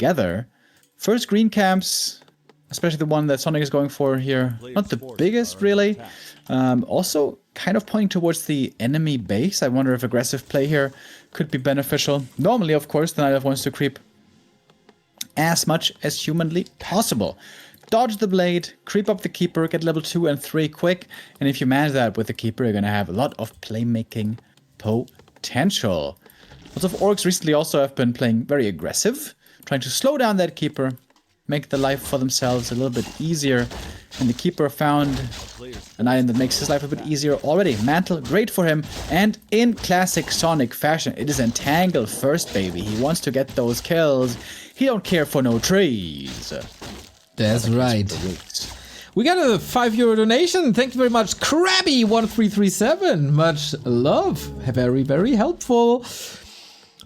together. First green camps, especially the one that Sonik is going for here. Not the biggest, really. Also kind of pointing towards the enemy base. I wonder if aggressive play here could be beneficial. Normally, of course, the Night Elf wants to creep as much as humanly possible. Dodge the blade, creep up the keeper, get level 2 and 3 quick. And if you manage that with the keeper, you're going to have a lot of playmaking potential. Lots of orcs recently also have been playing very aggressive, trying to slow down that keeper, make the life for themselves a little bit easier. And the keeper found an item that makes his life a bit easier already. Mantle, great for him. And in classic Sonik fashion, it is Entangle first, baby. He wants to get those kills. He don't care for no trees. That's right. We got a €5 donation. Thank you very much, Krabby1337. Much love. Very, very helpful.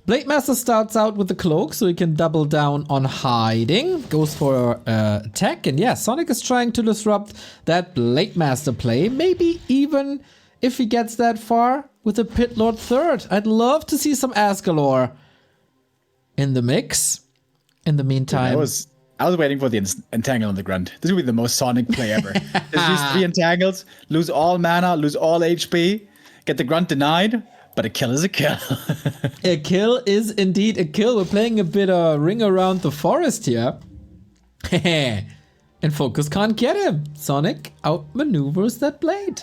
Blade Master starts out with the cloak, so he can double down on hiding. Goes for attack, and yeah, Sonik is trying to disrupt that Blade Master play. Maybe even if he gets that far with a Pit Lord third. I'd love to see some Asgalore in the mix. In the meantime, I was waiting for the entangle on the grunt. This would be the most Sonic play ever. There's these 3 entangles, lose all mana, lose all HP, get the grunt denied. But a kill is a kill. A kill is indeed a kill. We're playing a bit of Ring Around the Forest here. And FoCuS can't get him. Sonik outmaneuvers that blade.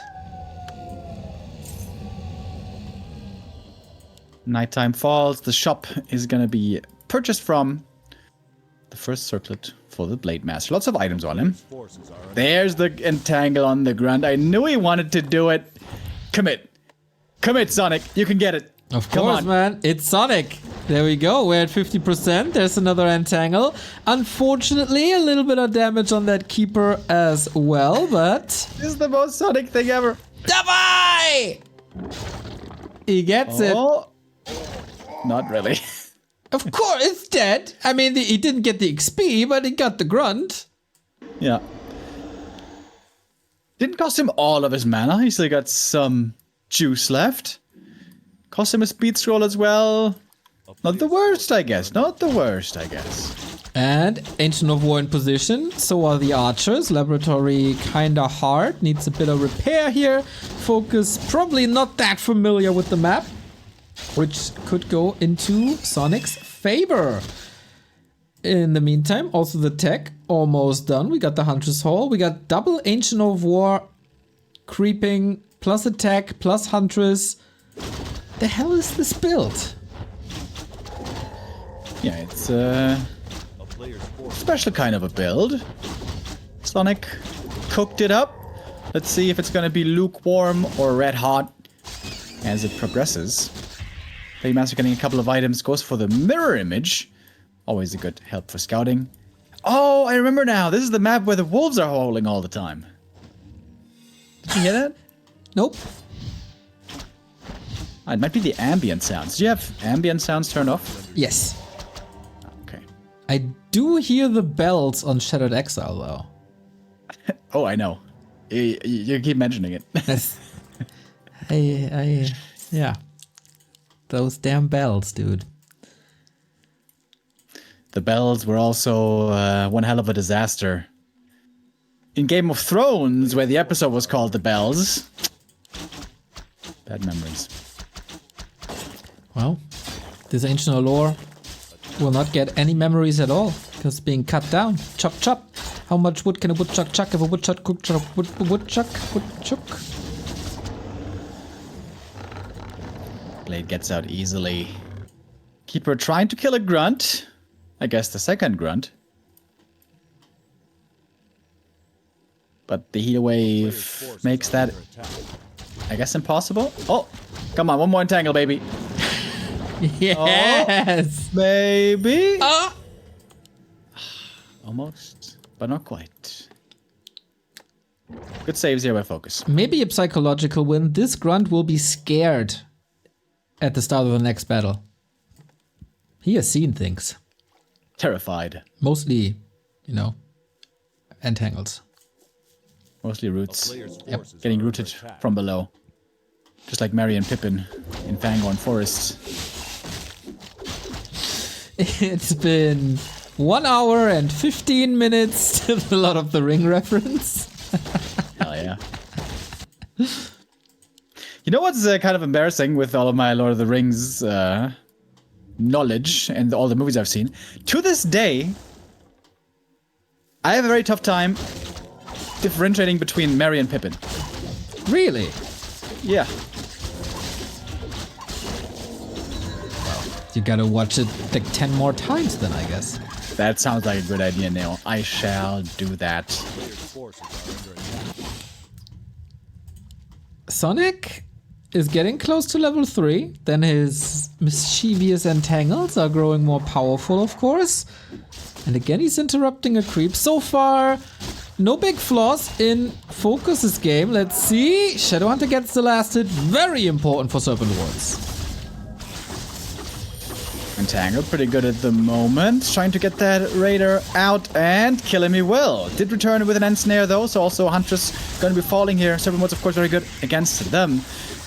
Nighttime falls. The shop is going to be purchased from the first circlet for the Blade Master. Lots of items on him. There's the entangle on the grunt. I knew he wanted to do it. Commit. Commit, Sonik. You can get it. Of course, man. It's Sonik. There we go. We're at 50%. There's another entangle. Unfortunately, a little bit of damage on that keeper as well, but... This is the most Sonic thing ever. Davai! He gets it. Not really. Of course, it's dead. I mean, he didn't get the XP, but he got the grunt. Yeah. Didn't cost him all of his mana. He still got some juice left. Cost him a speed scroll as well. Not the worst, I guess. Not the worst, I guess. And Ancient of War in position. So are the archers. Laboratory kinda hard. Needs a bit of repair here. FoCuS probably not that familiar with the map, which could go into Sonic's favor. In the meantime, also the tech almost done. We got the Huntress Hall. We got double Ancient of War creeping, plus attack, plus Huntress. The hell is this build? Yeah, it's a special kind of a build. Sonic cooked it up. Let's see if it's gonna be lukewarm or red hot as it progresses. Blade Master getting a couple of items, goes for the mirror image. Always a good help for scouting. Oh, I remember now. This is the map where the wolves are howling all the time. Did you hear that? Nope. It might be the ambient sounds. Do you have ambient sounds turned off? Yes. Okay. I do hear the bells on Shattered Exile, though. Oh, I know. You keep mentioning it. Yeah. Those damn bells, dude. The bells were also one hell of a disaster. In Game of Thrones, where the episode was called The Bells. Bad memories. Well, this ancient lore will not get any memories at all, because it's being cut down. Chop, chop. How much wood can a woodchuck chuck if a woodchuck cook chop woodchuck? Blade gets out easily. Keeper trying to kill a grunt. I guess the second grunt. But the heal wave makes that, I guess, impossible. Oh, come on, one more entangle, baby. Yes, oh, baby. Almost, but not quite. Good saves here by FoCuS. Maybe a psychological win. This grunt will be scared at the start of the next battle. He has seen things. Terrified. Mostly, you know, entangles. Mostly roots. Yep, getting rooted from below. Just like Merry and Pippin in Fangorn Forest. It's been 1 hour and 15 minutes. Still a lot of the Ring reference. Hell yeah. You know what's kind of embarrassing with all of my Lord of the Rings knowledge and all the movies I've seen? To this day, I have a very tough time differentiating between Merry and Pippin. Really? Yeah. You gotta watch it like 10 more times then, I guess. That sounds like a good idea, Neil. I shall do that. Sonic is getting close to level 3. Then his mischievous entangles are growing more powerful, of course. And again, he's interrupting a creep. So far, no big flaws in FoCuS's game. Let's see. Shadowhunter gets the last hit. Very important for Serpent Wards. Entangle, pretty good at the moment. Trying to get that Raider out and kill him he will. Did return with an end snare though, so also Huntress going to be falling here. Serpent Wards, of course, very good against them.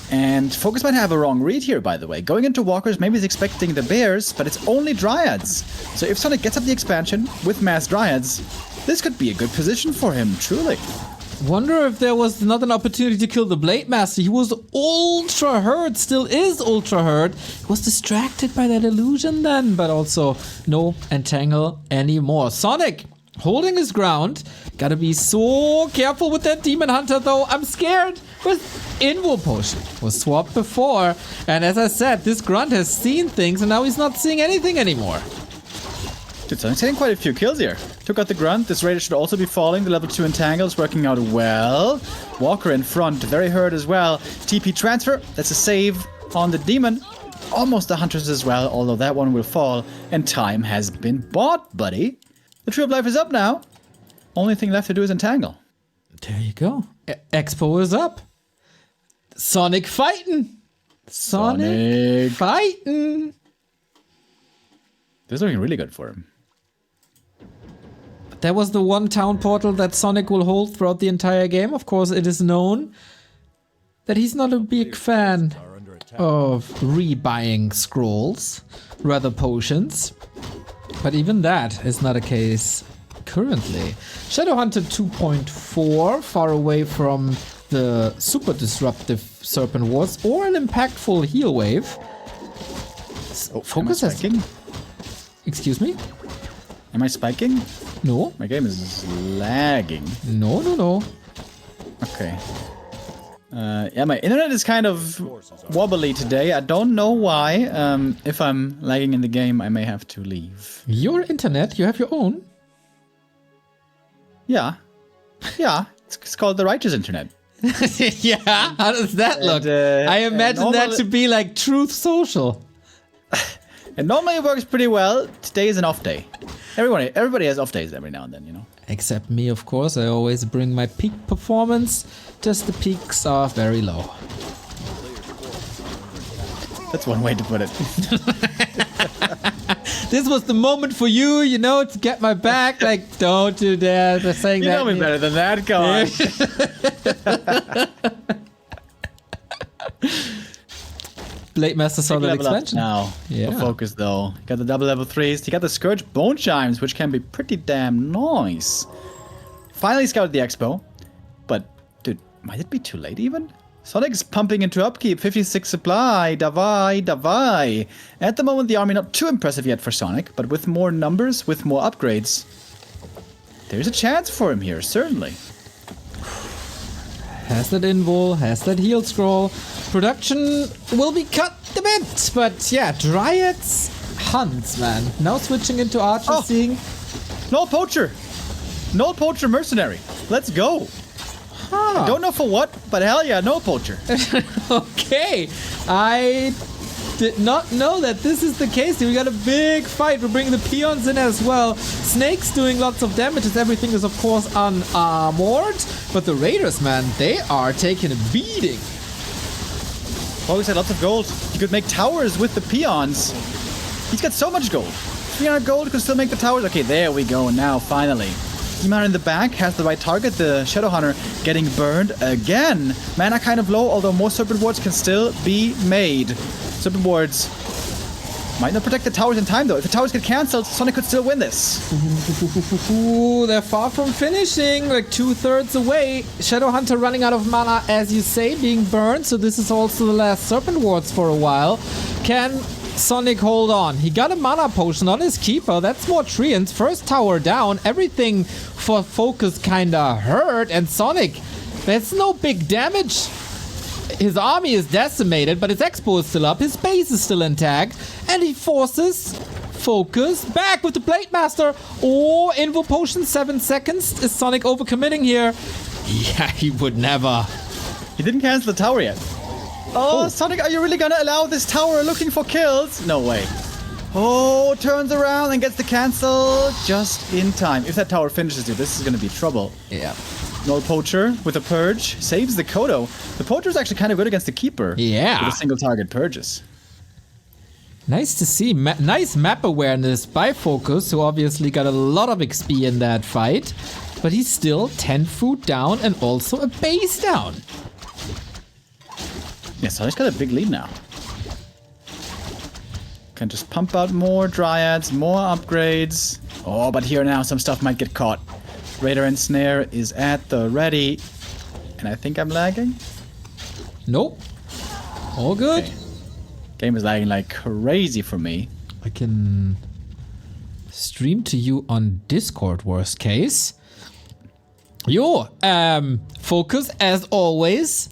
And FoCuS might have a wrong read here, by the way. Going into Walkers, maybe he's expecting the Bears, but it's only Dryads. So if Sonic gets up the expansion with Mass Dryads, this could be a good position for him, truly. Wonder if there was not an opportunity to kill the Blade Master. He was ultra hurt, still is ultra hurt. He was distracted by that illusion then, but also no entangle anymore. Sonic holding his ground. Gotta be so careful with that Demon Hunter though. I'm scared. With Invo Potion was swapped before, and as I said, this Grunt has seen things and now he's not seeing anything anymore. Dude, Sonic's getting quite a few kills here. Took out the Grunt. This Raider should also be falling. The level 2 entangle is working out well. Walker in front, very hurt as well. TP transfer, that's a save on the Demon. Almost the Huntress as well, although that one will fall. And time has been bought, buddy. The Tree of Life is up now. Only thing left to do is entangle. There you go. Expo is up. Sonic fighting. Sonic fighting. This is looking really good for him. That was the one town portal that Sonic will hold throughout the entire game. Of course, it is known that he's not a big fan of rebuying scrolls, rather potions. But even that is not a case currently. Shadowhunter 2.4, far away from the super disruptive Serpent Wards or an impactful heal wave. FoCuS has... Excuse me? Am I spiking? No. My game is lagging. No. Okay. Yeah, my internet is kind of wobbly today. I don't know why. If I'm lagging in the game, I may have to leave. Your internet? You have your own? Yeah. It's called the Righteous Internet. Yeah, how does that look? I imagine that to be like Truth Social. And normally it works pretty well. Today is an off day. Everybody has off days every now and then, you know. Except me, of course. I always bring my peak performance. Just the peaks are very low. That's one way to put it. This was the moment for you, you know, to get my back. Like, don't do that. They're saying you that. You know me better than that, go on. Blade Master saw that expansion. Now, yeah. For FoCuS though. You got the double level 3s. You got the Scourge Bone Chimes, which can be pretty damn nice. Finally scouted the expo. But, dude, might it be too late even? Sonic's pumping into upkeep. 56 supply. Davai. At the moment, the army not too impressive yet for Sonic, but with more numbers, with more upgrades, there's a chance for him here, certainly. Has that invul, has that heal scroll. Production will be cut a bit, but yeah, Dryads, Hunts, man. Now switching into Archer, seeing... Null Poacher! Null Poacher Mercenary. Let's go! Huh. I don't know for what, but hell yeah, Null Poacher. Okay, I did not know that this is the case. We got a big fight. We're bringing the peons in as well. Snake's doing lots of damage as everything is, of course, unarmored. But the Raiders, man, they are taking a beating. Always had lots of gold. You could make towers with the peons. He's got so much gold. 300 gold could still make the towers. Okay, there we go. Now, finally. Teamhunter in the back has the right target. The Shadowhunter getting burned again. Mana kind of low, although more Serpent Wards can still be made. Serpent Wards Might not protect the towers in time, though. If the towers get cancelled, Sonic could still win this. Ooh, they're far from finishing, like 2/3 away. Shadow Hunter running out of mana, as you say, being burned. So this is also the last Serpent Wards for a while. Can Sonic hold on? He got a mana potion on his keeper. That's more treants. First tower down. Everything for FoCuS kinda hurt. And Sonic, that's no big damage. His army is decimated, but his expo is still up. His base is still intact. And he forces FoCuS back with the Blade Master. Oh, Invo Potion, 7 seconds. Is Sonic overcommitting here? Yeah, he would never. He didn't cancel the tower yet. Oh, Sonic, are you really gonna allow this tower looking for kills? No way. Oh, turns around and gets the cancel just in time. If that tower finishes you, this is gonna be trouble. Yeah. Null Poacher with a Purge saves the Kodo. The Poacher is actually kind of good against the Keeper. Yeah. With a single target Purges. Nice to see. Nice map awareness by FoCuS, who obviously got a lot of XP in that fight. But he's still 10 food down and also a base down. Yeah, Sonic's got a big lead now. Can just pump out more Dryads, more upgrades. Oh, but here now some stuff might get caught. Radar and Snare is at the ready. And I think I'm lagging? Nope. All good. Okay. Game is lagging like crazy for me. I can stream to you on Discord, worst case. Yo, FoCuS, as always,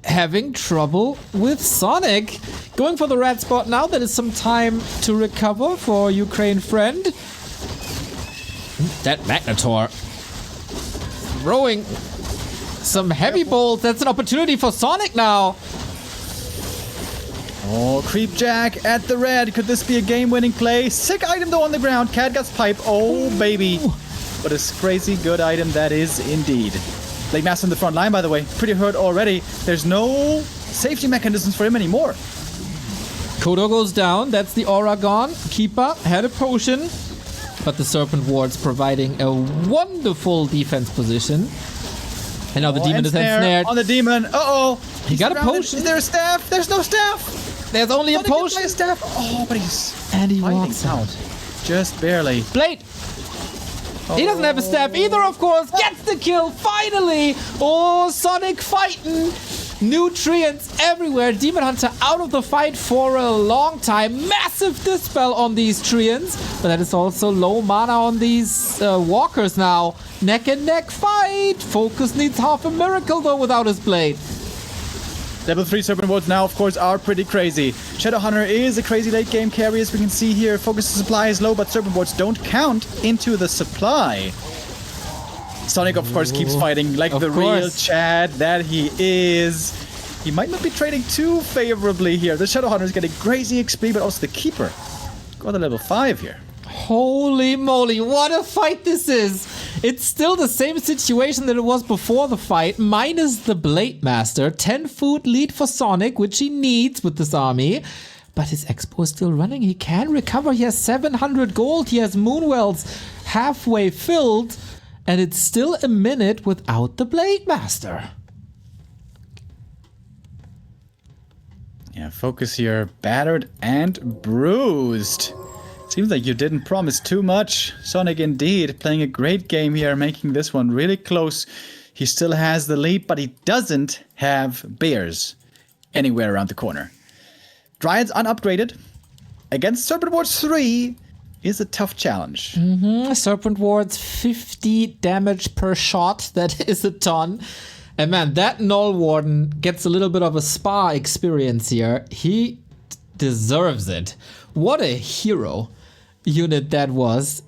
having trouble with Sonic. Going for the red spot now. That is some time to recover for Ukraine friend. That Magnetor throwing some heavy bolts. That's an opportunity for Sonic now. Oh, Creep Jack at the red. Could this be a game-winning play? Sick item though on the ground. Catgut's Pipe. Oh, baby. What a crazy good item that is indeed. Blade Master in the front line, by the way. Pretty hurt already. There's no safety mechanisms for him anymore. Kodo goes down. That's the aura gone. Keeper had a potion. But the Serpent Wards providing a wonderful defense position. And now the demon is ensnared. On the demon. Uh-oh. He got a surrounded. potion. Is there a staff? There's no staff. There's only a potion. A staff. Oh, but he's and he fighting walks out. Just barely. Blade. He doesn't have a staff either, of course. Gets the kill, finally. Oh, Sonic fighting. Nutrients everywhere. Demon Hunter out of the fight for a long time. Massive dispel on these Treants. But that is also low mana on these walkers now. Neck and neck fight. FoCuS needs half a miracle though without his blade. Level 3 Serpent Wards now, of course, are pretty crazy. Shadow Hunter is a crazy late game carry, as we can see here. FoCuS' supply is low, but Serpent Wards don't count into the supply. Sonic, of course, keeps fighting like the real Chad that he is. He might not be trading too favorably here. The Shadow Hunter is getting crazy XP, but also the Keeper. Go to level 5 here. Holy moly, what a fight this is! It's still the same situation that it was before the fight, minus the Blade Master. 10 food lead for Sonic, which he needs with this army. But his expo is still running. He can recover. He has 700 gold. He has Moonwells halfway filled. And it's still a minute without the Blade Master. Yeah, FoCuS here, battered and bruised. Seems like you didn't promise too much. Sonic indeed playing a great game here, making this one really close. He still has the lead, but he doesn't have bears anywhere around the corner. Dryads unupgraded against Serpent Wards 3 is a tough challenge. Serpent Wards 50 damage per shot. That is a ton. And man, that Null Warden gets a little bit of a spa experience here. He deserves it. What a hero unit that was.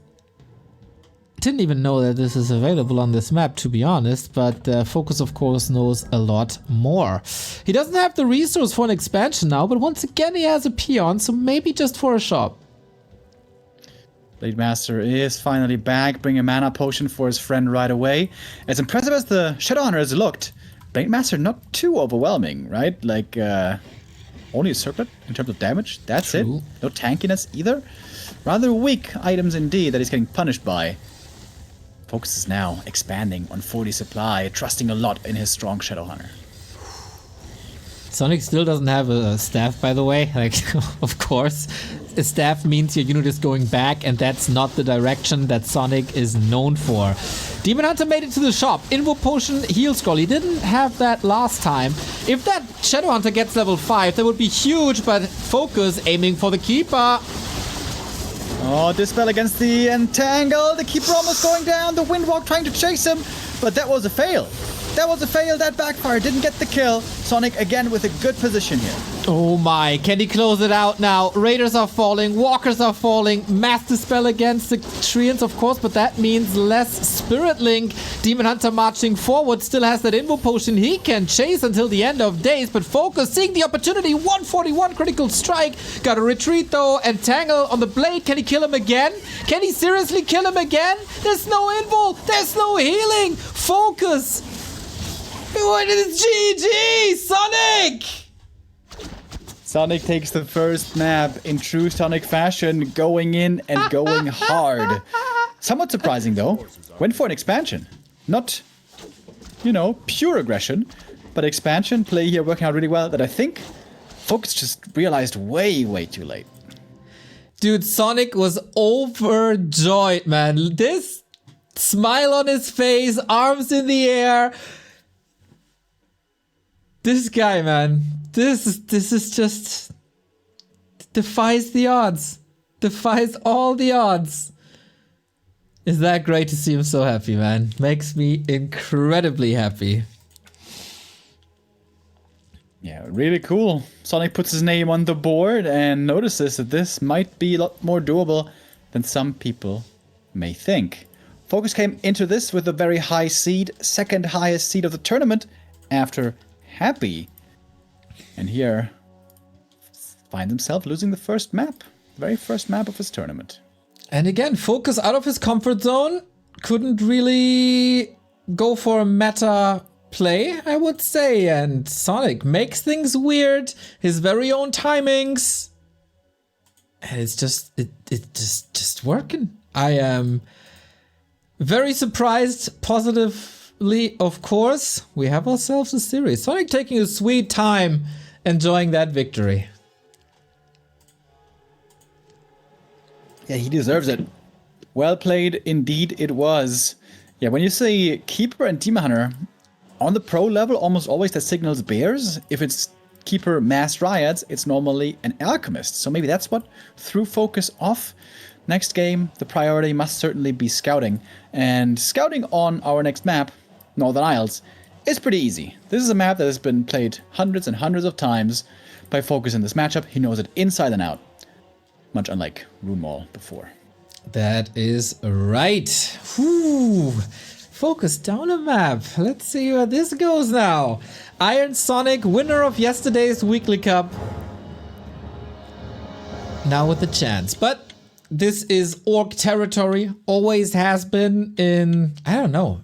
Didn't even know that this is available on this map, to be honest, but FoCuS, of course, knows a lot more. He doesn't have the resource for an expansion now, but once again, he has a peon, so maybe just for a shop. Blade Master is finally back, bringing a mana potion for his friend right away. As impressive as the Shadow Hunter has looked, Blade Master not too overwhelming, right? Like, only a circlet in terms of damage. That's True. it. No tankiness either. Rather weak items indeed that he's getting punished by. FoCuS is now expanding on 40 supply, trusting a lot in his strong Shadow Hunter. Sonic still doesn't have a staff, by the way. Like, of course. A staff means your unit is going back, and that's not the direction that Sonic is known for. Demon Hunter made it to the shop. Invo Potion, Heal Scroll. He didn't have that last time. If that Shadow Hunter gets level 5, that would be huge, but FoCuS aiming for the Keeper. Oh, Dispel against the Entangle. The Keeper almost going down. The Windwalk trying to chase him, but that was a fail. That was a fail. That backfired. Didn't get the kill. Sonic again with a good position here. Oh my, can he close it out now? Raiders are falling, walkers are falling, mass dispel against the Treants, of course, but that means less Spirit Link. Demon Hunter marching forward, still has that Invo Potion he can chase until the end of days, but FoCuS seeing the opportunity, 141 critical strike, gotta retreat though, Entangle on the blade, can he kill him again? Can he seriously kill him again? There's no Invo, there's no healing, FoCuS! What is GG, Sonic! Sonic takes the first map in true Sonic fashion, going in and going hard. Somewhat surprising though. Went for an expansion. Not, you know, pure aggression, but expansion play here working out really well that I think FoCuS just realized way, way too late. Dude, Sonic was overjoyed, man. This smile on his face, arms in the air. This guy, man, this is just defies the odds, defies all the odds. Is that great to see him so happy, man? Makes me incredibly happy. Yeah, really cool. Sonic puts his name on the board and notices that this might be a lot more doable than some people may think. FoCuS came into this with a very high seed, second highest seed of the tournament after Happy, and here finds himself losing the first map, the very first map of his tournament. And again, FoCuS out of his comfort zone, couldn't really go for a meta play, I would say, and Sonic makes things weird, his very own timings, and it's just just working. I am very surprised, positive. Of course, we have ourselves a series. Sonic taking a sweet time enjoying that victory. Yeah, he deserves it. Well played, indeed it was. Yeah, when you say Keeper and Demon Hunter, on the pro level, almost always that signals bears. If it's Keeper Mass Dryads, it's normally an Alchemist. So maybe that's what threw FoCuS off. Next game, the priority must certainly be scouting. And scouting on our next map, Northern Isles, is pretty easy. This is a map that has been played hundreds and hundreds of times by FoCuS in this matchup. He knows it inside and out. Much unlike Rune Mall before. That is right. Whew. FoCuS down a map. Let's see where this goes now. Iron Sonic, winner of yesterday's Weekly Cup. Now with a chance. But this is Orc territory. Always has been in, I don't know,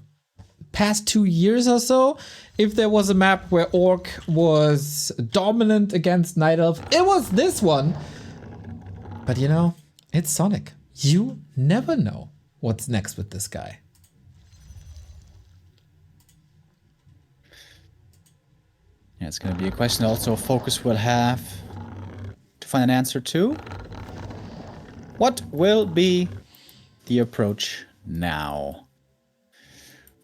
past 2 years or so. If there was a map where Orc was dominant against Night Elf, it was this one. But you know, it's Sonic. You never know what's next with this guy. Yeah, it's going to be a question also FoCuS will have to find an answer to. What will be the approach now?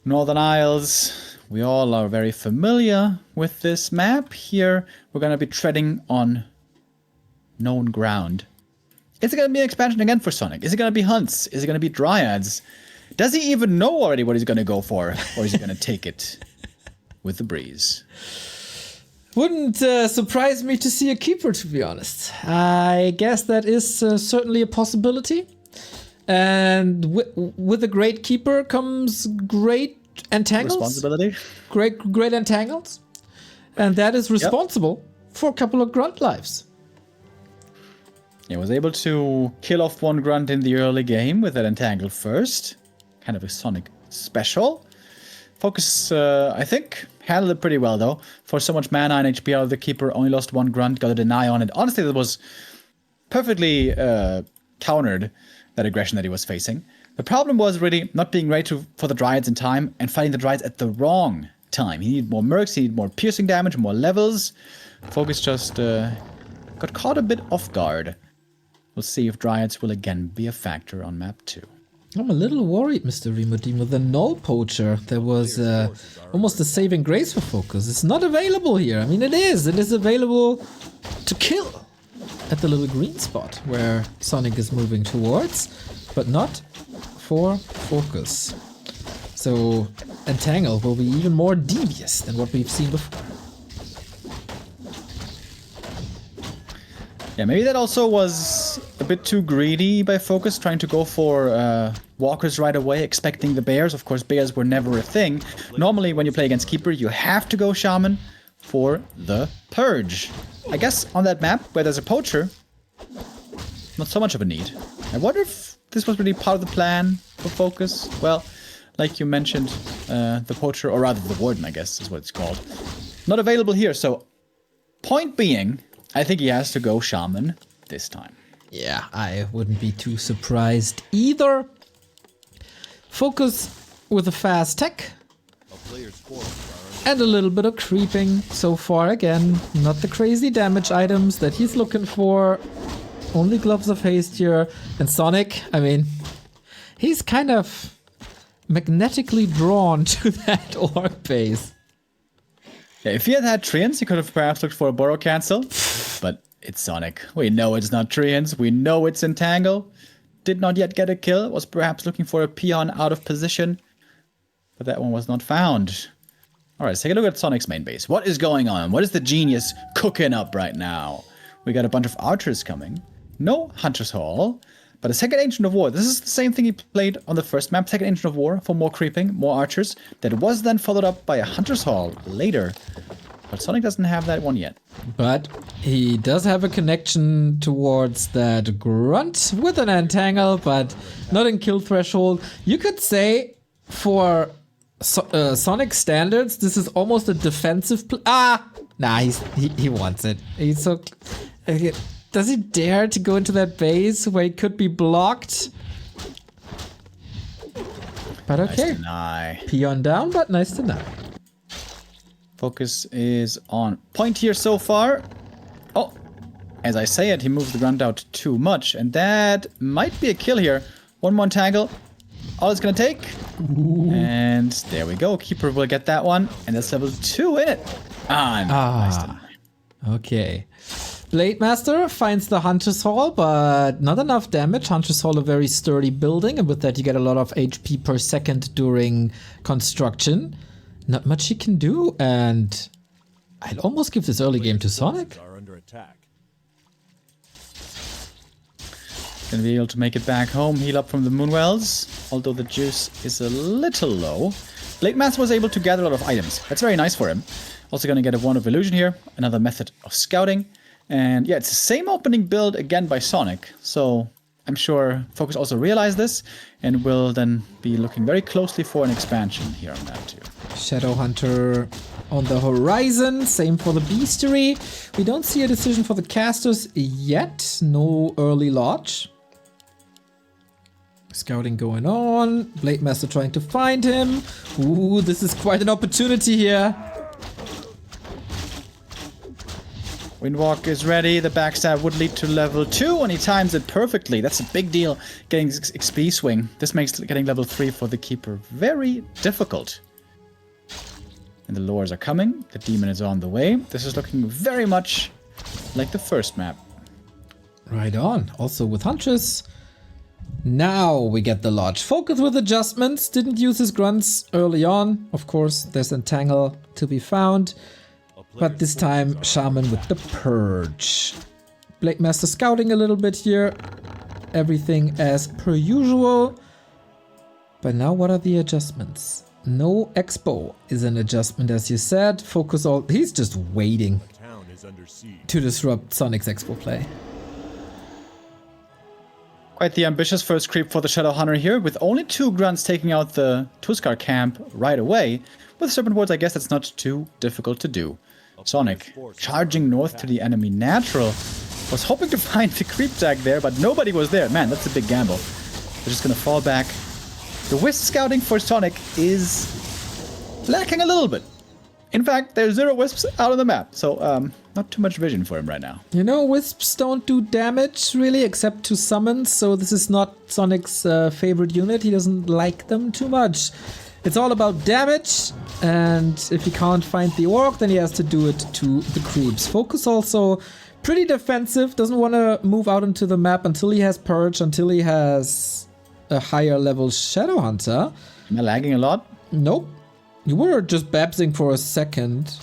Northern Isles, we all are very familiar with this map. Here, we're going to be treading on known ground. Is it going to be an expansion again for Sonic? Is it going to be hunts? Is it going to be dryads? Does he even know already what he's going to go for? Or is he going to take it with the breeze? Wouldn't surprise me to see a keeper, to be honest. I guess that is certainly a possibility. And with a great keeper comes great entangles. Responsibility. Great entangles. And that is responsible for a couple of grunt lives. Yeah, was able to kill off one grunt in the early game with that entangle first. Kind of a Sonic special. FoCuS, I think, handled it pretty well, though. For so much mana and HP out of the keeper, only lost one grunt, got a deny on it. Honestly, that was perfectly countered that aggression that he was facing. The problem was really not being ready for the Dryads in time and fighting the Dryads at the wrong time. He needed more mercs, he needed more piercing damage, more levels. FoCuS just got caught a bit off guard. We'll see if Dryads will again be a factor on map 2. I'm a little worried, Mr. Remo Demo. The Null Poacher, there was almost a saving grace for FoCuS. It's not available here. I mean, it is. It is available to kill at the little green spot where Sonik is moving towards, but not for FoCuS. So Entangle will be even more devious than what we've seen before. Yeah, maybe that also was a bit too greedy by FoCuS, trying to go for walkers right away, expecting the bears. Of course, bears were never a thing. Normally, when you play against Keeper, you have to go Shaman for the Purge. I guess on that map, where there's a Poacher, not so much of a need. I wonder if this was really part of the plan for FoCuS. Well, like you mentioned, the Poacher, or rather the Warden, I guess is what it's called, not available here. So, point being, I think he has to go Shaman this time. Yeah, I wouldn't be too surprised either. FoCuS with a fast tech. And a little bit of creeping so far. Again, not the crazy damage items that he's looking for. Only Gloves of Haste here. And Sonik, I mean, he's kind of magnetically drawn to that orc base. Yeah, if he had had Treants, he could have perhaps looked for a Burrow Cancel. But it's Sonik. We know it's not Treants. We know it's Entangle. Did not yet get a kill. Was perhaps looking for a peon out of position. But that one was not found. Alright, let's take a look at Sonic's main base. What is going on? What is the genius cooking up right now? We got a bunch of archers coming. No Hunter's Hall. But a second Ancient of War. This is the same thing he played on the first map. Second Ancient of War for more creeping, more archers. That was then followed up by a Hunter's Hall later. But Sonik doesn't have that one yet. But he does have a connection towards that Grunt with an Entangle, but not in kill threshold. You could say for Sonic standards, this is almost a defensive nah, he wants it. He's so... Does he dare to go into that base where he could be blocked? But okay. Nice Peon down, but nice to know. FoCuS is on point here so far. Oh, as I say it, he moves the Grunt out too much, and that might be a kill here. One more Entangle. All it's gonna take. Ooh. And there we go. Keeper will get that one, and that's level 2 in it. Nice to know. Okay. Blade Master finds the Hunter's Hall, but not enough damage. Hunter's Hall, a very sturdy building, and with that you get a lot of HP per second during construction. Not much he can do, and I'd almost give this early game to Sonik. Gonna be able to make it back home, heal up from the Moonwells, although the juice is a little low. Blade Master was able to gather a lot of items. That's very nice for him. Also gonna get a Wand of Illusion here, another method of scouting. And yeah, it's the same opening build again by Sonik, so I'm sure FoCuS also realized this and will then be looking very closely for an expansion here on that too. Shadow Hunter on the horizon, same for the Beastery. We don't see a decision for the casters yet, no early lodge. Scouting going on, Blade Master trying to find him. Ooh, this is quite an opportunity here. Windwalk is ready, the backstab would lead to level 2 and he times it perfectly. That's a big deal, getting XP swing. This makes getting level 3 for the Keeper very difficult. And the lures are coming, the demon is on the way. This is looking very much like the first map. Right on, also with Huntress. Now we get the lodge. FoCuS with adjustments, didn't use his grunts early on. Of course, there's Entangle to be found. But this time, Shaman with the Purge. Blade Master scouting a little bit here. Everything as per usual. But now what are the adjustments? No Expo is an adjustment, as you said. FoCuS all... He's just waiting to disrupt Sonic's Expo play. Quite the ambitious first creep for the Shadow Hunter here, with only 2 grunts taking out the Tuskar camp right away. With Serpent Wards, I guess that's not too difficult to do. Sonik, charging north to the enemy natural, was hoping to find the creep tag there, but nobody was there. Man, that's a big gamble. They're just gonna fall back. The Wisp scouting for Sonik is lacking a little bit. In fact, there's 0 wisps out on the map, so not too much vision for him right now. You know, wisps don't do damage really, except to summons, so this is not Sonic's favorite unit. He doesn't like them too much. It's all about damage, and if he can't find the orc, then he has to do it to the creeps. FoCuS also pretty defensive, doesn't want to move out into the map until he has Purge, until he has a higher level Shadow Hunter. Am I lagging a lot? Nope. You were just babsing for a second.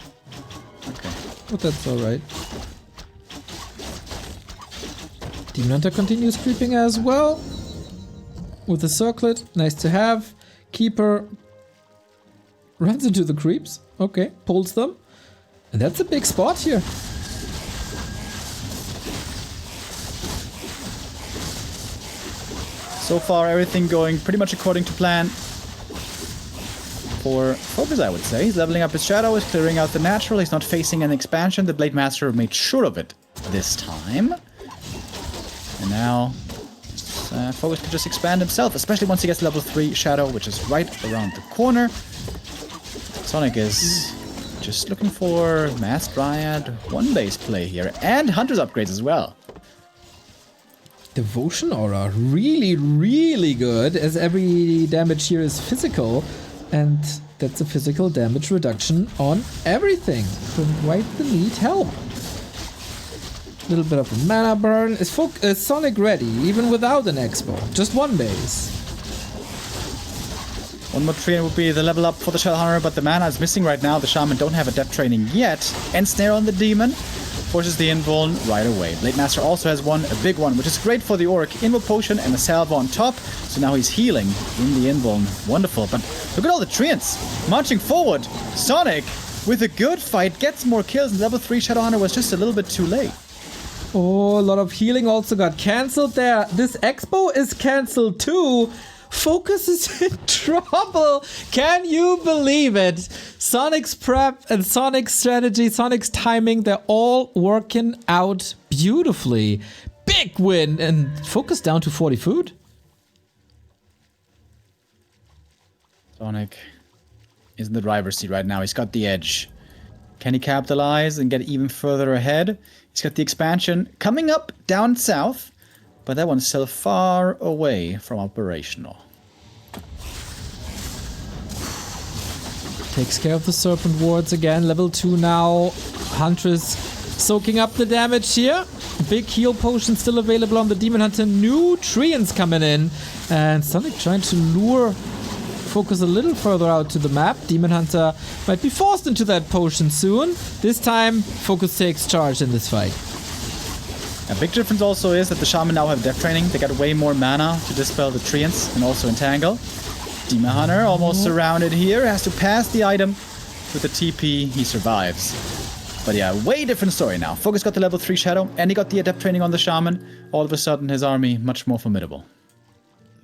Okay. But that's alright. Demon Hunter continues creeping as well. With the circlet, nice to have. Keeper runs into the creeps. Okay, pulls them. And that's a big spot here. So far, everything going pretty much according to plan. For FoCuS, I would say. He's leveling up his shadow, he's clearing out the natural, he's not facing an expansion. The Blade Master made sure of it this time. And now FoCuS can just expand himself, especially once he gets level 3 shadow, which is right around the corner. Sonik is just looking for Mass Dryad 1-base play here, and Hunter's upgrades as well. Devotion Aura, really, really good, as every damage here is physical. And that's a physical damage reduction on everything. Quite the neat help. A little bit of a mana burn. Is Sonik ready, even without an expo? Just 1 base. One more treant would be the level up for the Shadow Hunter, but the mana is missing right now. The Shaman don't have a depth training yet. Ensnare on the Demon forces the invuln right away. Blade Master also has one, a big one, which is great for the Orc. Invo Potion and a Salvo on top. So now he's healing in the invuln. Wonderful. But look at all the treants marching forward. Sonik, with a good fight, gets more kills. And level 3 Shadow Hunter was just a little bit too late. Oh, a lot of healing also got cancelled there. This expo is cancelled too. FoCuS is in trouble. Can you believe it? Sonic's prep and Sonic's strategy, Sonic's timing, they're all working out beautifully. Big win, and FoCuS down to 40 food. Sonik is in the driver's seat right now. He's got the edge. Can he capitalize and get even further ahead? He's got the expansion coming up down south, but that one's still far away from operational. Takes care of the Serpent Wards again. Level 2 now. Huntress soaking up the damage here. Big heal potion still available on the Demon Hunter. New treants coming in. And Sonik trying to lure FoCuS a little further out to the map. Demon Hunter might be forced into that potion soon. This time, FoCuS takes charge in this fight. A big difference also is that the Shaman now have depth training. They got way more mana to dispel the treants and also entangle. Demon Hunter almost surrounded here. Has to pass the item with the TP. He survives. But yeah, way different story now. FoCuS got the level 3 shadow and he got the adept training on the Shaman. All of a sudden his army much more formidable.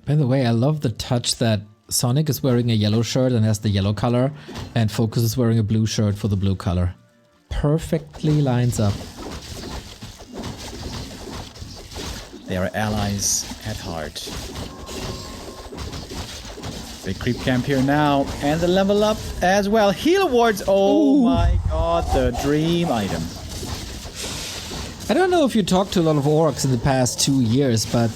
By the way, I love the touch that Sonik is wearing a yellow shirt and has the yellow color, and FoCuS is wearing a blue shirt for the blue color. Perfectly lines up. They are allies at heart. Big creep camp here now, and the level up as well. Heal wards, oh my god, the dream item. I don't know if you talked to a lot of orcs in the past 2 years, but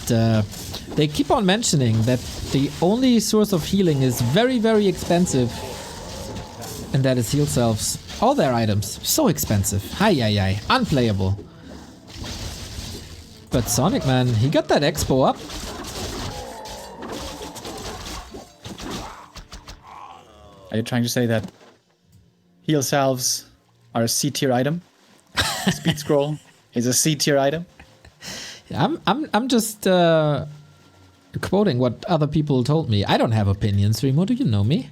they keep on mentioning that the only source of healing is very, very expensive, and that is heal selves. All their items, so expensive. Hi, unplayable. But Sonik, man, he got that expo up. Are you trying to say that heal salves are a C-tier item? Speed scroll is a C-tier item? I'm just quoting what other people told me. I don't have opinions, Remo. Do you know me?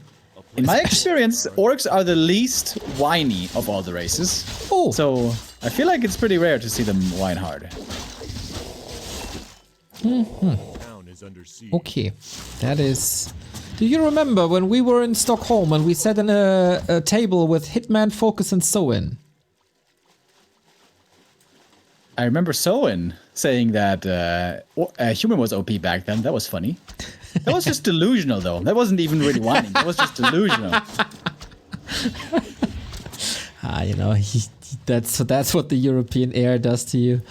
In my experience, orcs are the least whiny of all the races. Oh. So I feel like it's pretty rare to see them whine hard. Okay, that is... Do you remember when we were in Stockholm and we sat in a table with Hitman, FoCuS, and Soin? I remember Soin saying that a human was OP back then. That was funny. That was just delusional, though. That wasn't even really whining. That was just delusional. you know, that's what the European air does to you.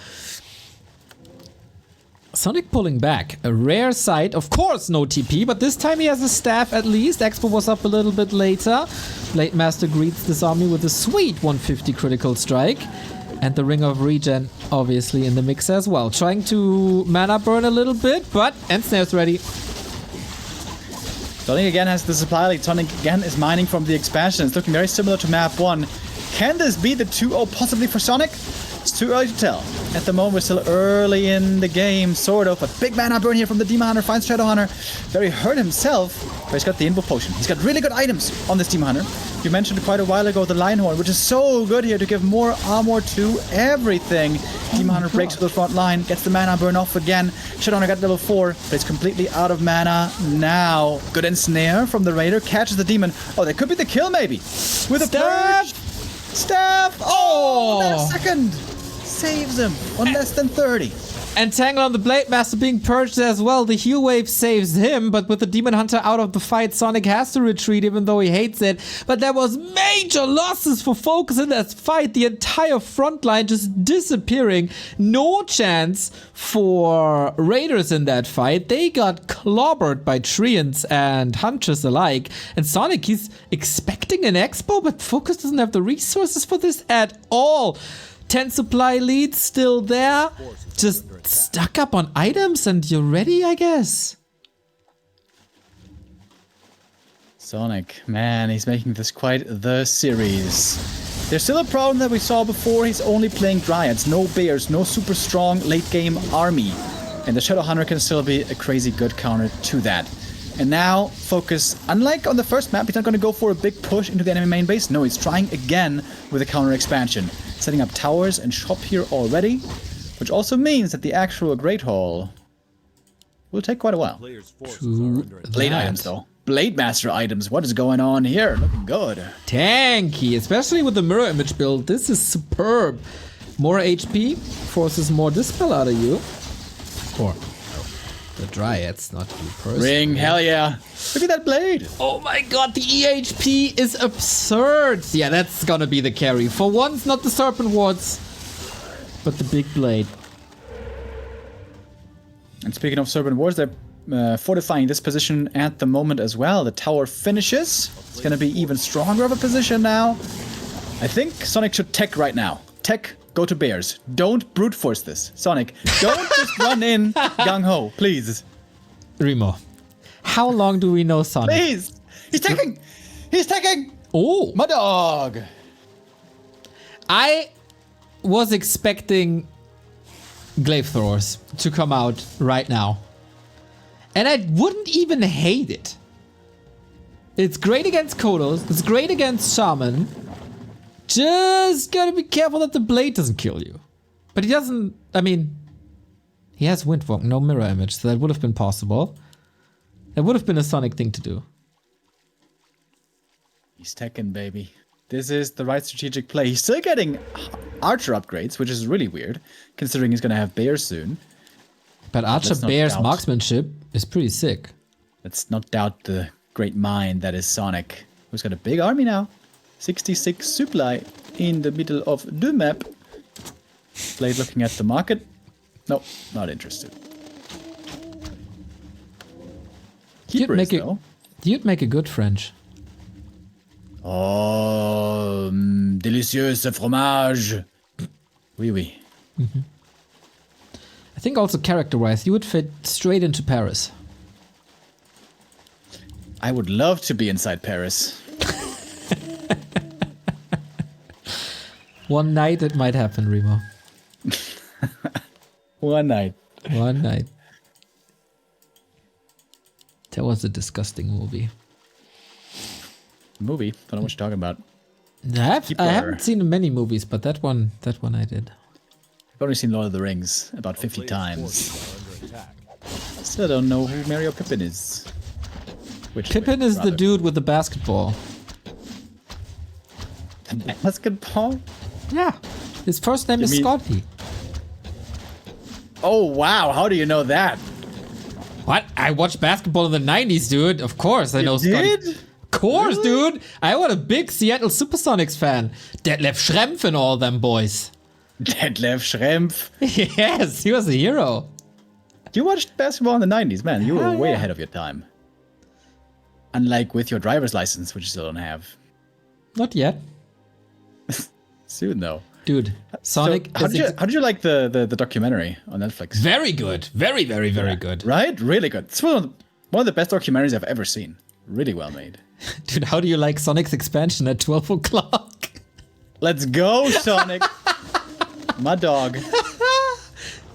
Sonik pulling back. A rare sight. Of course, no TP, but this time he has a staff at least. Expo was up a little bit later. Blade Master greets this army with a sweet 150 critical strike. And the Ring of Regen, obviously, in the mix as well. Trying to mana burn a little bit, but Ensnare's ready. Sonik again has the supply lead. Sonik again is mining from the expansion. It's looking very similar to map 1. Can this be the 2-0 possibly for Sonik? It's too early to tell. At the moment, we're still early in the game, sort of. A big mana burn here from the Demon Hunter. Finds Shadow Hunter. Very hurt himself, but he's got the Invo Potion. He's got really good items on this Demon Hunter. You mentioned quite a while ago the Lionhorn, which is so good here to give more armor to everything. Demon Hunter breaks to the front line, gets the mana burn off again. Shadow Hunter got level 4, but it's completely out of mana now. Good ensnare from the Raider. Catches the Demon. Oh, that could be the kill maybe. With a purge. Staff! Oh! That second! Saves him on less than 30. Entangle on the Blade Master being purged as well. The heal wave saves him, but with the Demon Hunter out of the fight, Sonik has to retreat even though he hates it. But there was major losses for FoCuS in that fight. The entire front line just disappearing. No chance for Raiders in that fight. They got clobbered by Treants and Huntress alike. And Sonik, he's expecting an expo, but FoCuS doesn't have the resources for this at all. 10 supply leads still there. Just stuck up on items and you're ready, I guess. Sonik, man, he's making this quite the series. There's still a problem that we saw before. He's only playing Dryads, no Bears, no super strong late game army. And the Shadow Hunter can still be a crazy good counter to that. And now, FoCuS, unlike on the first map, he's not going to go for a big push into the enemy main base. No, he's trying again with a counter expansion. Setting up towers and shop here already, which also means that the actual Great Hall will take quite a while. Blade items, though. Blade Master items. What is going on here? Looking good. Tanky, especially with the mirror image build. This is superb. More HP forces more dispel out of you. Or the Dryads, not you personally. Ring, hell yeah. Look at that blade. Oh my god, the EHP is absurd. Yeah, that's gonna be the carry. For once, not the Serpent Wards, but the big blade. And speaking of Serpent Wards, they're fortifying this position at the moment as well. The tower finishes. It's gonna be even stronger of a position now. I think Sonik should tech right now. Tech. Go to Bears. Don't brute force this. Sonik, don't just run in gung-ho, please. Remo, how long do we know Sonik? Please! He's taking! He's taking! Oh! My dog! I was expecting Glaive Throwers to come out right now. And I wouldn't even hate it. It's great against Kodos. It's great against Shaman. Just gotta be careful that the blade doesn't kill you. But he doesn't, I mean, he has Windwalk, no mirror image, so that would have been possible. That would have been a Sonik thing to do. He's teching, baby. This is the right strategic play. He's still getting Archer upgrades, which is really weird, considering he's gonna have Bears soon. But Archer Bear's marksmanship is pretty sick. Let's not doubt the great mind that is Sonik, who's got a big army now. 66 supply in the middle of the map. Blade looking at the market. No, not interested. Keeper is, though. You'd make a good French. Oh, delicieux fromage. Oui, oui. Mm-hmm. I think also character-wise, you would fit straight into Paris. I would love to be inside Paris. One night it might happen, Remo. One night. One night. That was a disgusting movie. Movie? I don't know what you're talking about. I haven't seen many movies, but that one I did. I've only seen Lord of the Rings about 50 times. Still don't know who Merry or Pippin is. Pippin is the dude with the basketball. The basketball? Yeah. His first name is Scotty. Oh, wow. How do you know that? What? I watched basketball in the 90s, dude. Of course I know Scotty. Did? Of course, dude. I was a big Seattle Supersonics fan. Detlef Schrempf and all them boys. Detlef Schrempf. Yes, he was a hero. You watched basketball in the 90s, man. You were way yeah. ahead of your time. Unlike with your driver's license, which you still don't have. Not yet. Soon, though. Dude, Sonic. So how did you like the documentary on Netflix? Very good. Very good. Right? Really good. It's one of the best documentaries I've ever seen. Really well made. Dude, how do you like Sonic's expansion at 12 o'clock? Let's go, Sonic. My dog.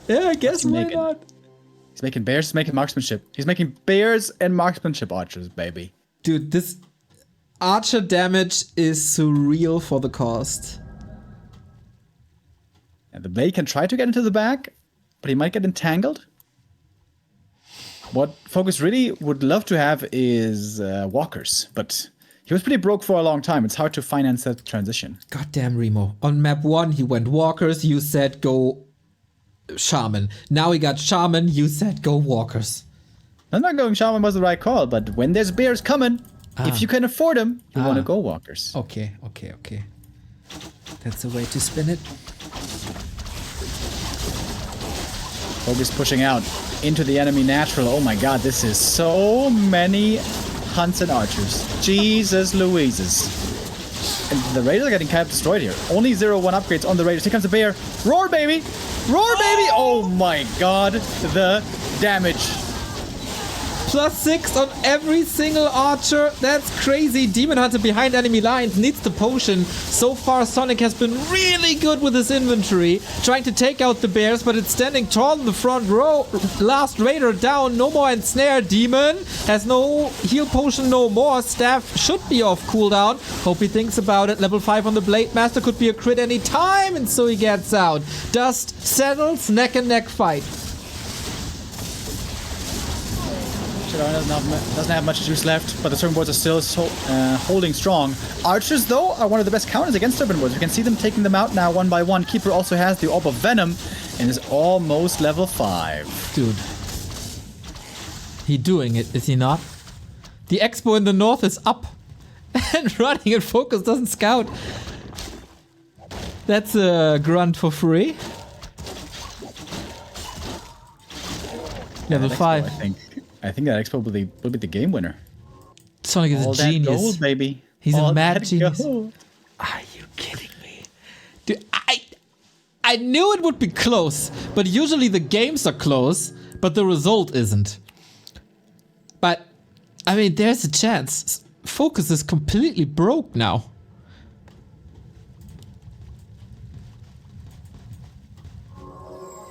Yeah, I guess why not? He's making bears, he's making marksmanship. He's making bears and marksmanship archers, baby. Dude, this archer damage is surreal for the cost. And the blade can try to get into the back, but he might get entangled. What FoCuS really would love to have is walkers, but he was pretty broke for a long time. It's hard to finance that transition. Goddamn, Remo. On map 1, he went walkers. You said go shaman. Now he got shaman. You said go walkers. I'm not going shaman was the right call, but when there's bears coming, if you can afford them, you want to go walkers. Okay. That's a way to spin it. FoCuS pushing out into the enemy natural. Oh my god, this is so many hunts and archers. Jesus Louises. And the raiders are getting kind of destroyed here. Only 0-1 upgrades on the raiders. Here comes the bear. Roar, baby! Roar, baby! Oh my god, the damage. +6 on every single archer. That's crazy. Demon Hunter behind enemy lines needs the potion. So far, Sonic has been really good with his inventory, trying to take out the bears, but it's standing tall in the front row. Last raider down. No more ensnare. Demon has no heal potion, no more. Staff should be off cooldown. Hope he thinks about it. Level 5 on the Blade Master could be a crit any time, and so he gets out. Dust settles. Neck and neck fight. Doesn't have much juice left, but the Serpent Boards are still holding strong. Archers, though, are one of the best counters against Serpent Boards. You can see them taking them out now one by one. Keeper also has the Orb of Venom and is almost level 5. Dude. He doing it, is he not? The Expo in the north is up and running, and FoCuS doesn't scout. That's a grunt for free. Level 5. I think that Expo will be the game winner. Sonic is all a genius. That gold, baby. He's all a mad genius. Gold. Are you kidding me? Dude, I knew it would be close, but usually the games are close, but the result isn't. But, I mean, there's a chance. FoCuS is completely broke now.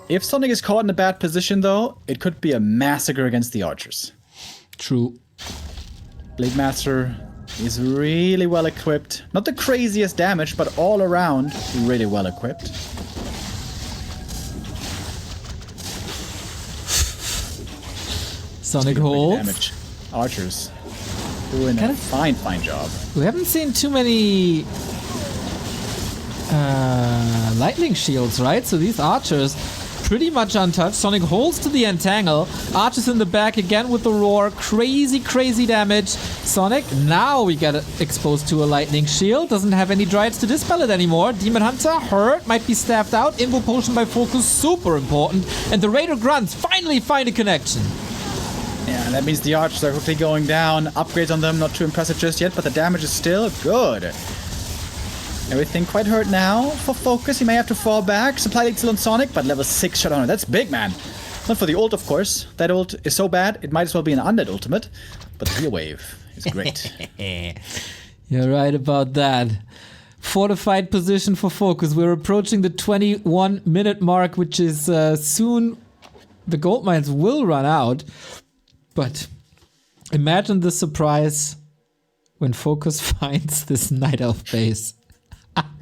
If Sonic is caught in a bad position, though, it could be a massacre against the archers. True. Blade Master is really well equipped. Not the craziest damage, but all around really well equipped. Sonic holds. Damage. Archers doing a fine job. We haven't seen too many lightning shields, right? So these archers pretty much untouched. Sonic holds to the entangle. Archers in the back again with the roar. Crazy damage. Sonic, now we get exposed to a lightning shield. Doesn't have any drives to dispel it anymore. Demon Hunter hurt, might be staffed out. Invo potion by FoCuS, super important. And the Raider grunts finally find a connection. Yeah, that means the archers are quickly going down. Upgrades on them, not too impressive just yet, but the damage is still good. Everything quite hurt now for FoCuS. He may have to fall back. Supply leak still on Sonic, but level 6 shot on it. That's big, man. Not for the ult, of course. That ult is so bad, it might as well be an undead ultimate. But the heal wave is great. You're right about that. Fortified position for FoCuS. We're approaching the 21-minute mark, which is soon. The gold mines will run out. But imagine the surprise when FoCuS finds this Night Elf base.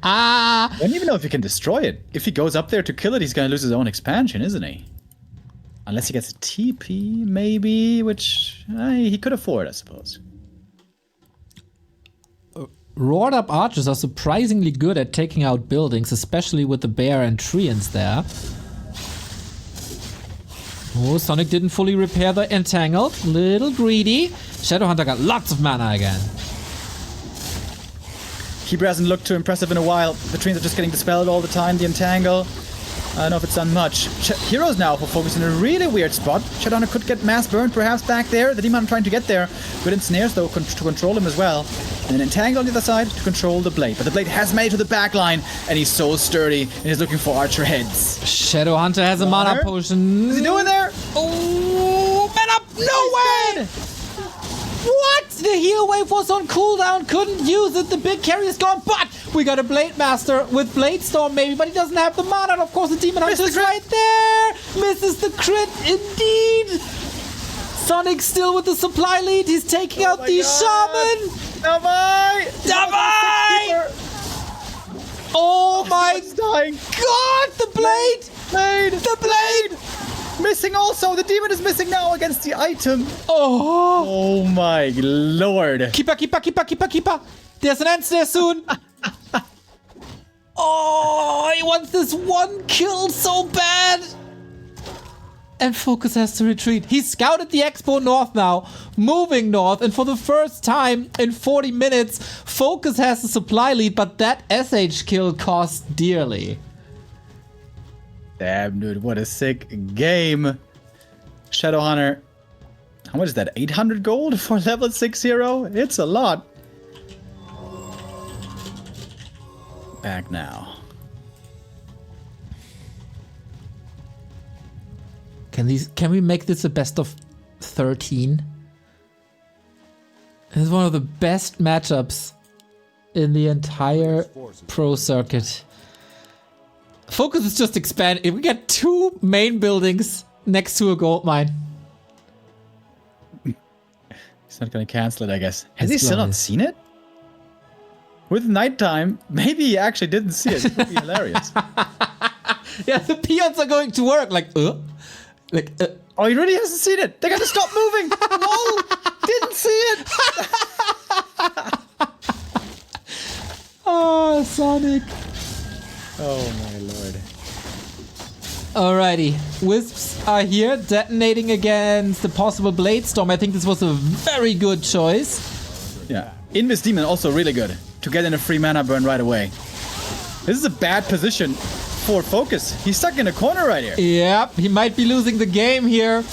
I don't even know if he can destroy it. If he goes up there to kill it, he's going to lose his own expansion, isn't he? Unless he gets a TP, maybe, which he could afford, I suppose. Roared up archers are surprisingly good at taking out buildings, especially with the bear and treants there. Oh, Sonic didn't fully repair the entangled. Little greedy. Shadowhunter got lots of mana again. Keeper hasn't looked too impressive in a while. The trees are just getting dispelled all the time. The entangle. I don't know if it's done much. Heroes now for FoCuS in a really weird spot. Shadowhunter could get mass burned perhaps back there. The Demon trying to get there. Good ensnares though to control him as well. And an entangle on the other side to control the blade. But the blade has made it to the back line and he's so sturdy and he's looking for archer heads. Shadowhunter has a mana potion. What's he doing there? Oh, man up! No way! What? The heal wave was on cooldown, couldn't use it. The big carry is gone, but we got a Blade Master with Blade Storm maybe, but he doesn't have the mana. And of course, the Demon Hunter is right there. Misses the crit, indeed. Sonik still with the supply lead. He's taking out the Shaman. Damai! Oh my dying. god, the blade! The blade! Missing also! The Demon is missing now against the item! Oh! Oh my lord! Keeper! There's an answer there soon! Oh, he wants this one kill so bad! And FoCuS has to retreat. He scouted the Expo north now, moving north, and for the first time in 40 minutes, FoCuS has the supply lead, but that SH kill cost dearly. Damn, dude, what a sick game. Shadowhunter. How much is that? 800 gold for level 6 hero? It's a lot. Back now. Can we make this a best of 13? This is one of the best matchups in the entire pro circuit. FoCuS is just expanding. We get 2 main buildings next to a gold mine. He's not gonna cancel it, I guess. Has he still not seen it? With nighttime, maybe he actually didn't see it. It would be hilarious. Yeah, the peons are going to work like, Oh, he really hasn't seen it. They gotta stop moving. Lol, didn't see it. Oh, Sonic. Oh my lord. Alrighty, Wisps are here, detonating against the possible Blade Storm. I think this was a very good choice. Yeah, Invis Demon also really good to get in a free mana burn right away. This is a bad position for FoCuS. He's stuck in a corner right here. Yep, he might be losing the game here.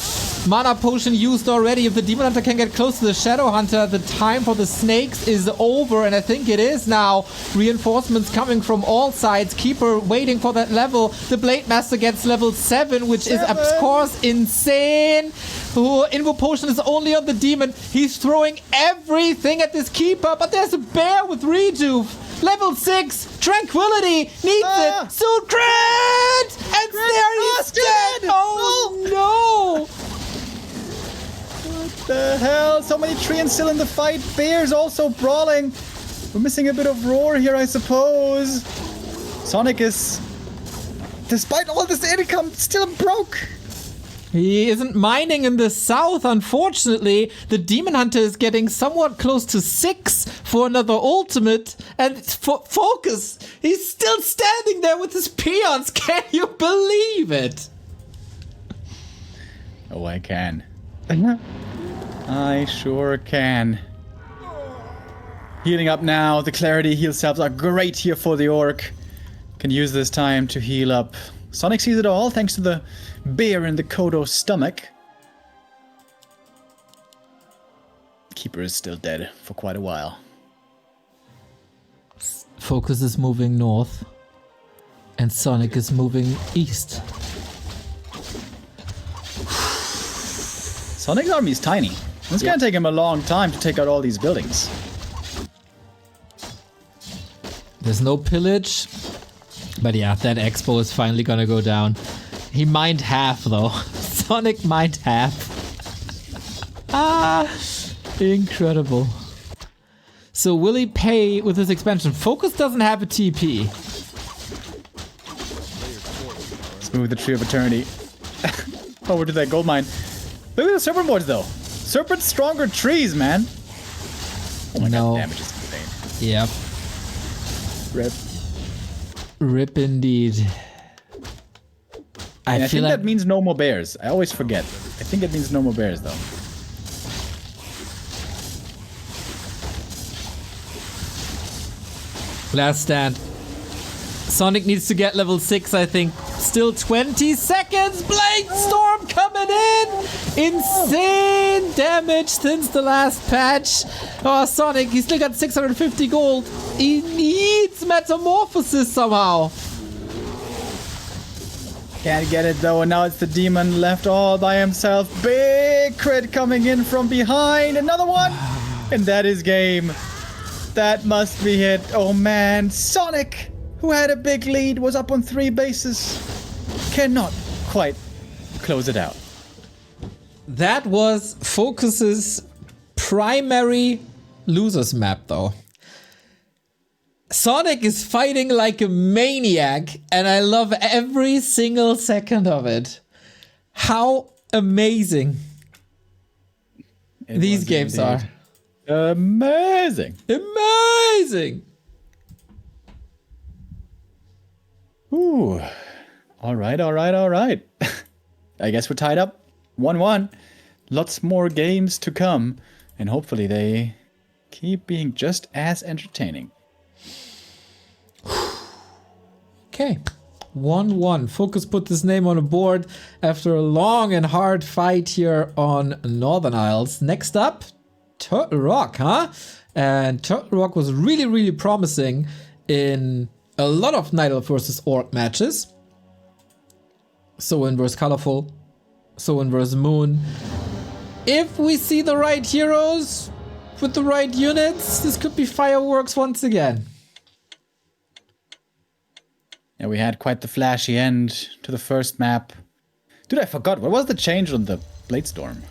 Mana potion used already. If the Demon Hunter can get close to the Shadow Hunter, the time for the snakes is over, and I think it is now. Reinforcements coming from all sides. Keeper waiting for that level. The Blade Master gets level 7, which is of course insane. Invo potion is only on the Demon. He's throwing everything at this Keeper, but there's a bear with rejuve. Level 6, Tranquility, needs it. Soon crit! And there he's dead! Oh no! What the hell? So many treants still in the fight. Bears also brawling. We're missing a bit of roar here, I suppose. Sonik is, despite all this income, still broke. He isn't mining in the south, unfortunately. The Demon Hunter is getting somewhat close to 6 for another ultimate. And for FoCuS, he's still standing there with his peons. Can you believe it? Oh, I can. I sure can. Healing up now. The Clarity heal cells are great here for the Orc. Can use this time to heal up. Sonik sees it all thanks to the bear in the Kodo stomach. Keeper is still dead for quite a while. FoCuS is moving north. And Sonik is moving east. Sonic's army is tiny. It's gonna take him a long time to take out all these buildings. There's no pillage. But yeah, that Expo is finally gonna go down. He mined half though. Sonik mined half. Incredible. So will he pay with his expansion? FoCuS doesn't have a TP. Let's move the Tree of Eternity over to that gold mine. Look at the Serpent boards though. Serpent stronger trees, man. Oh my god, damage is insane. Yep. Rip. Rip indeed. I think that means no more bears. I always forget. I think it means no more bears though. Last stand. Sonic needs to get level 6, I think. Still 20 seconds. Blade Storm coming in. Insane damage since the last patch. Oh, Sonic, he's still got 650 gold. He needs Metamorphosis somehow. Can't get it though, and now it's the demon left all by himself. Big crit coming in from behind. Another one. And that is game. That must be it. Oh man, Sonic, who had a big lead, was up on 3 bases. Cannot quite close it out. That was FoCuS's primary losers map though. Sonic is fighting like a maniac, and I love every single second of it. How amazing these games are. Amazing. Amazing. Ooh. All right. I guess we're tied up 1-1. Lots more games to come, and hopefully they keep being just as entertaining. Okay, 1-1. FoCuS put this name on a board after a long and hard fight here on Northern Isles. Next up, Turtle Rock, huh? And Turtle Rock was really, really promising in a lot of Night Elf versus Orc matches. Soin versus Colorful, Soin versus Moon. If we see the right heroes with the right units, this could be fireworks once again. Yeah, we had quite the flashy end to the first map. Dude, I forgot. What was the change on the Blade Storm?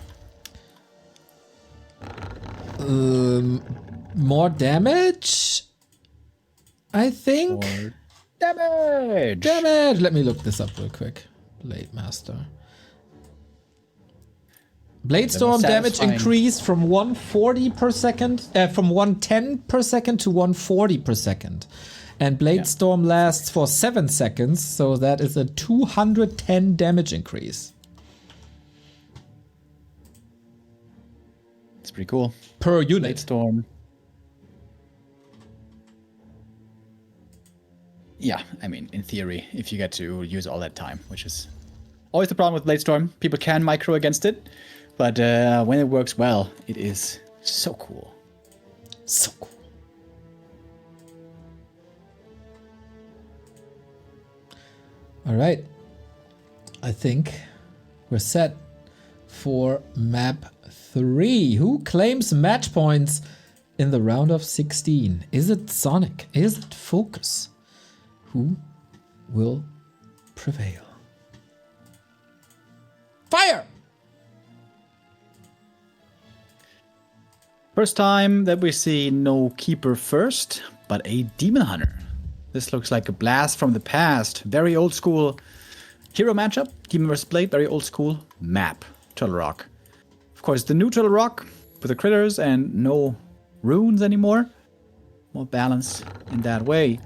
More damage? I think. More damage! Damage! Let me look this up real quick. Blade Master. Blade Storm damage increased from 140 per second, from 110 per second to 140 per second. And Blade Storm lasts for 7 seconds, so that is a 210 damage increase. It's pretty cool. Per unit. Blade Storm. Yeah, I mean, in theory, if you get to use all that time, which is always the problem with Blade Storm. People can micro against it, but when it works well, it is so cool. So cool. All right, I think we're set for map 3. Who claims match points in the round of 16? Is it Sonic? Is it FoCuS? Who will prevail? Fire! First time that we see no Keeper first, but a Demon Hunter. This looks like a blast from the past. Very old school hero matchup. Demon vs. Blade, very old school map. Turtle Rock. Of course, the new Turtle Rock with the critters and no runes anymore. More balance in that way.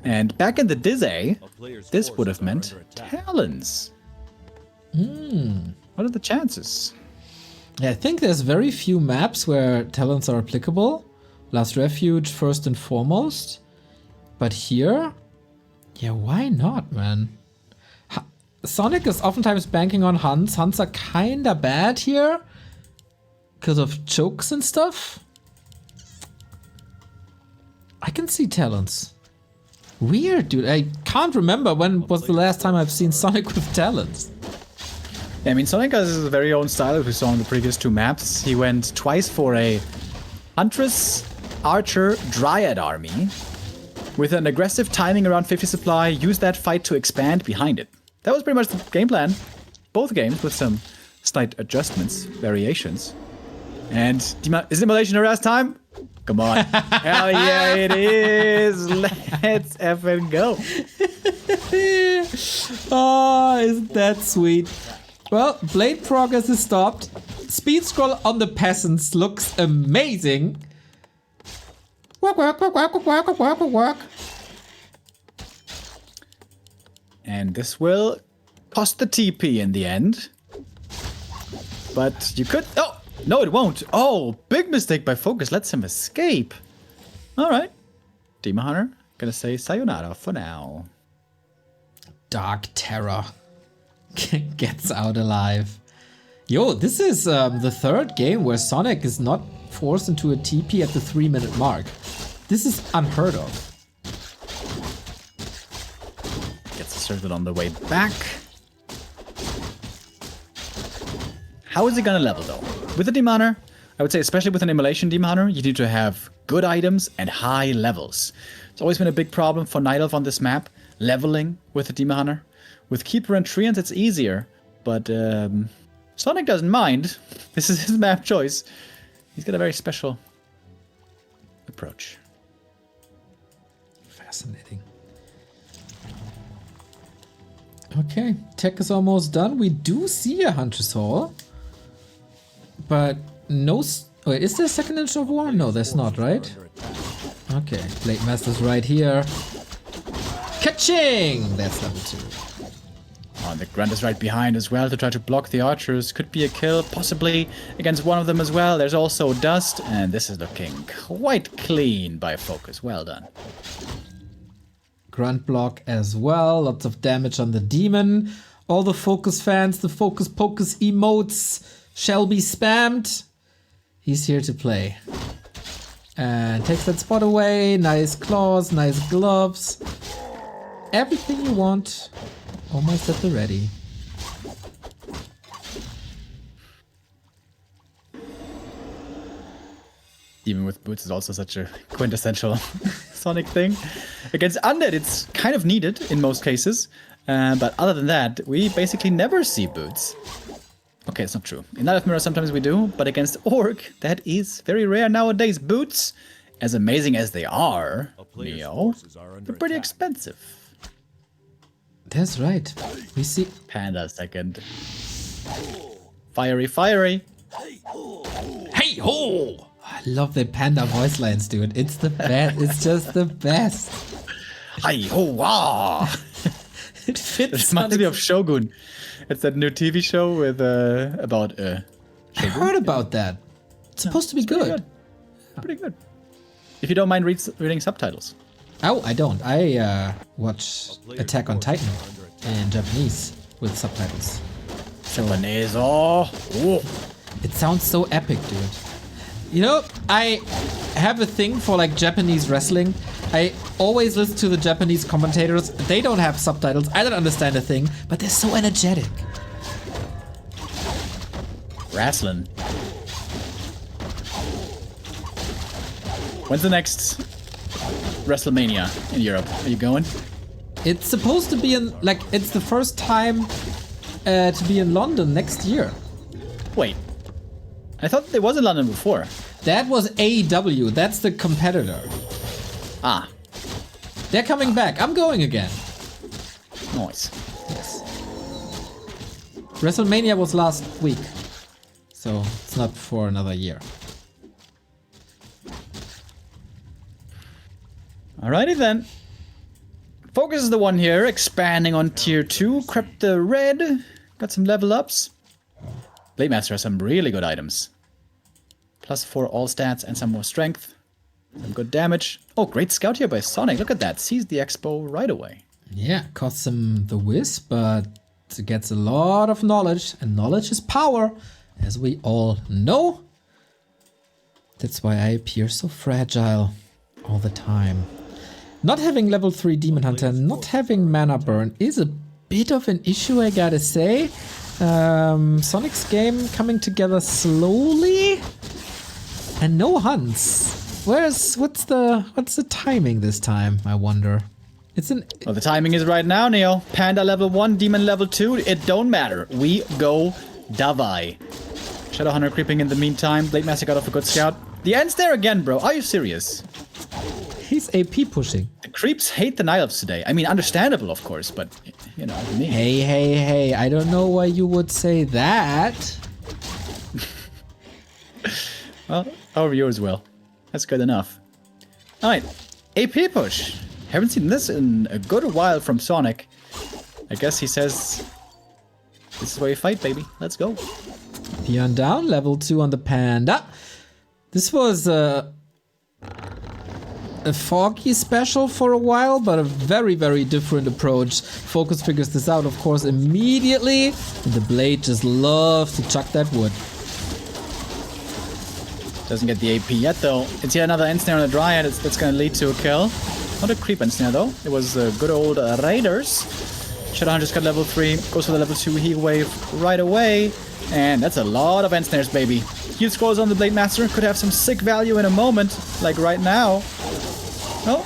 And back in the Dizzy, this would have meant Talons. What are the chances? Yeah, I think there's very few maps where Talons are applicable. Last Refuge first and foremost. But here, yeah, why not, man? Sonic is oftentimes banking on hunts. Hunts are kinda bad here because of chokes and stuff. I can see Talons. Weird, dude. I can't remember when was the last time I've seen Sonic with Talons. Yeah, I mean, Sonic has his very own style, as we saw in the previous 2 maps. He went twice for a Huntress, Archer, Dryad army. With an aggressive timing around 50 supply, use that fight to expand behind it. That was pretty much the game plan. Both games with some slight adjustments, variations. And is Immolation harass time? Come on. Hell yeah, it is. Let's effing go. Oh, isn't that sweet? Well, Blade progress is stopped. Speed scroll on the peasants looks amazing. Work, work, work, work, work, work, work, work. And this will cost the TP in the end. But you could... Oh! No, it won't. Oh, big mistake by FoCuS. Lets him escape. All right. Demon Hunter gonna say sayonara for now. Dark Terror gets out alive. Yo, this is the third game where Sonic is not forced into a TP at the 3-minute mark. This is unheard of. Gets asserted on the way back. How is he gonna level though? With a Demon Hunter, I would say especially with an Immolation Demon Hunter, you need to have good items and high levels. It's always been a big problem for Night Elf on this map, leveling with a Demon Hunter. With Keeper and Treants it's easier, but Sonic doesn't mind. This is his map choice. He's got a very special approach. Fascinating. Okay, tech is almost done. We do see a Hunter's Hall, but no. Wait, is there a second Ninja of War? No, there's not, right? Okay, Blade Master's right here. Ka-ching! That's level 2. Oh, and the Grunt is right behind as well to try to block the archers. Could be a kill, possibly against one of them as well. There's also Dust, and this is looking quite clean by FoCuS. Well done. Grunt block as well. Lots of damage on the demon. All the FoCuS fans, the FoCuS Pocus emotes shall be spammed. He's here to play. And takes that spot away. Nice claws, nice gloves. Everything you want. Almost at the ready. Even with boots is also such a quintessential Sonic thing. Against Undead, it's kind of needed in most cases. But other than that, we basically never see boots. Okay, it's not true. In Night of Mirror, sometimes we do, but against Orc, that is very rare nowadays. Boots, as amazing as they are, Neo, they're pretty expensive. That's right. We see Panda second. Fiery, fiery. Hey ho! I love the panda voice lines, dude. It's the best. It's just the best. Hi ho wah! It fits. It reminds me of Shogun. It's that new TV show with about I heard about that. It's supposed to be good. Pretty good. If you don't mind reading subtitles. Oh, I don't. I watch Attack on Titan in Japanese with subtitles. Japanese, oh. It sounds so epic, dude. You know, I have a thing for like Japanese wrestling. I always listen to the Japanese commentators. They don't have subtitles. I don't understand a thing, but they're so energetic. Wrestling. When's the next WrestleMania in Europe? Are you going? It's supposed to be in, like, it's the first time to be in London next year. Wait. I thought there was in London before. That was AEW. That's the competitor. Ah. They're coming back. I'm going again. Nice. Yes. WrestleMania was last week. So it's not for another year. Alrighty then. FoCuS is the one here, expanding on tier 2. Crept the red. Got some level ups. Blade Master has some really good items. +4 all stats and some more strength. Some good damage. Oh, great scout here by Sonic. Look at that. Sees the expo right away. Yeah, costs him the whiz, but it gets a lot of knowledge. And knowledge is power, as we all know. That's why I appear so fragile all the time. Not having level 3 Demon Hunter, not having mana burn is a bit of an issue, I gotta say. Sonic's game coming together slowly. And no hunts. What's the timing this time, I wonder? Well, the timing is right now, Neo. Panda level 1, Demon level 2. It don't matter. We go Davai. Shadowhunter creeping in the meantime. Blade Master got off a good scout. The end's there again, bro. Are you serious? He's AP pushing. The creeps hate the Night Elves today. I mean, understandable, of course, but, you know, me. Hey. I don't know why you would say that. Well, our viewers will. That's good enough. Alright, AP push. Haven't seen this in a good while from Sonic. I guess he says, this is where you fight, baby. Let's go. Peon down, level 2 on the Panda. This was a foggy special for a while, but a very, very different approach. FoCuS figures this out, of course, immediately. And the Blade just loves to chuck that wood. Doesn't get the AP yet, though. It's yet another Ensnare on the Dryad. That's going to lead to a kill. Not a creep Ensnare, though. It was good old Raiders. Shadowhunter just got level 3. Goes for the level 2 Heat Wave right away. And that's a lot of Ensnares, baby. Heal scrolls on the Blade Master. Could have some sick value in a moment, like right now. Oh,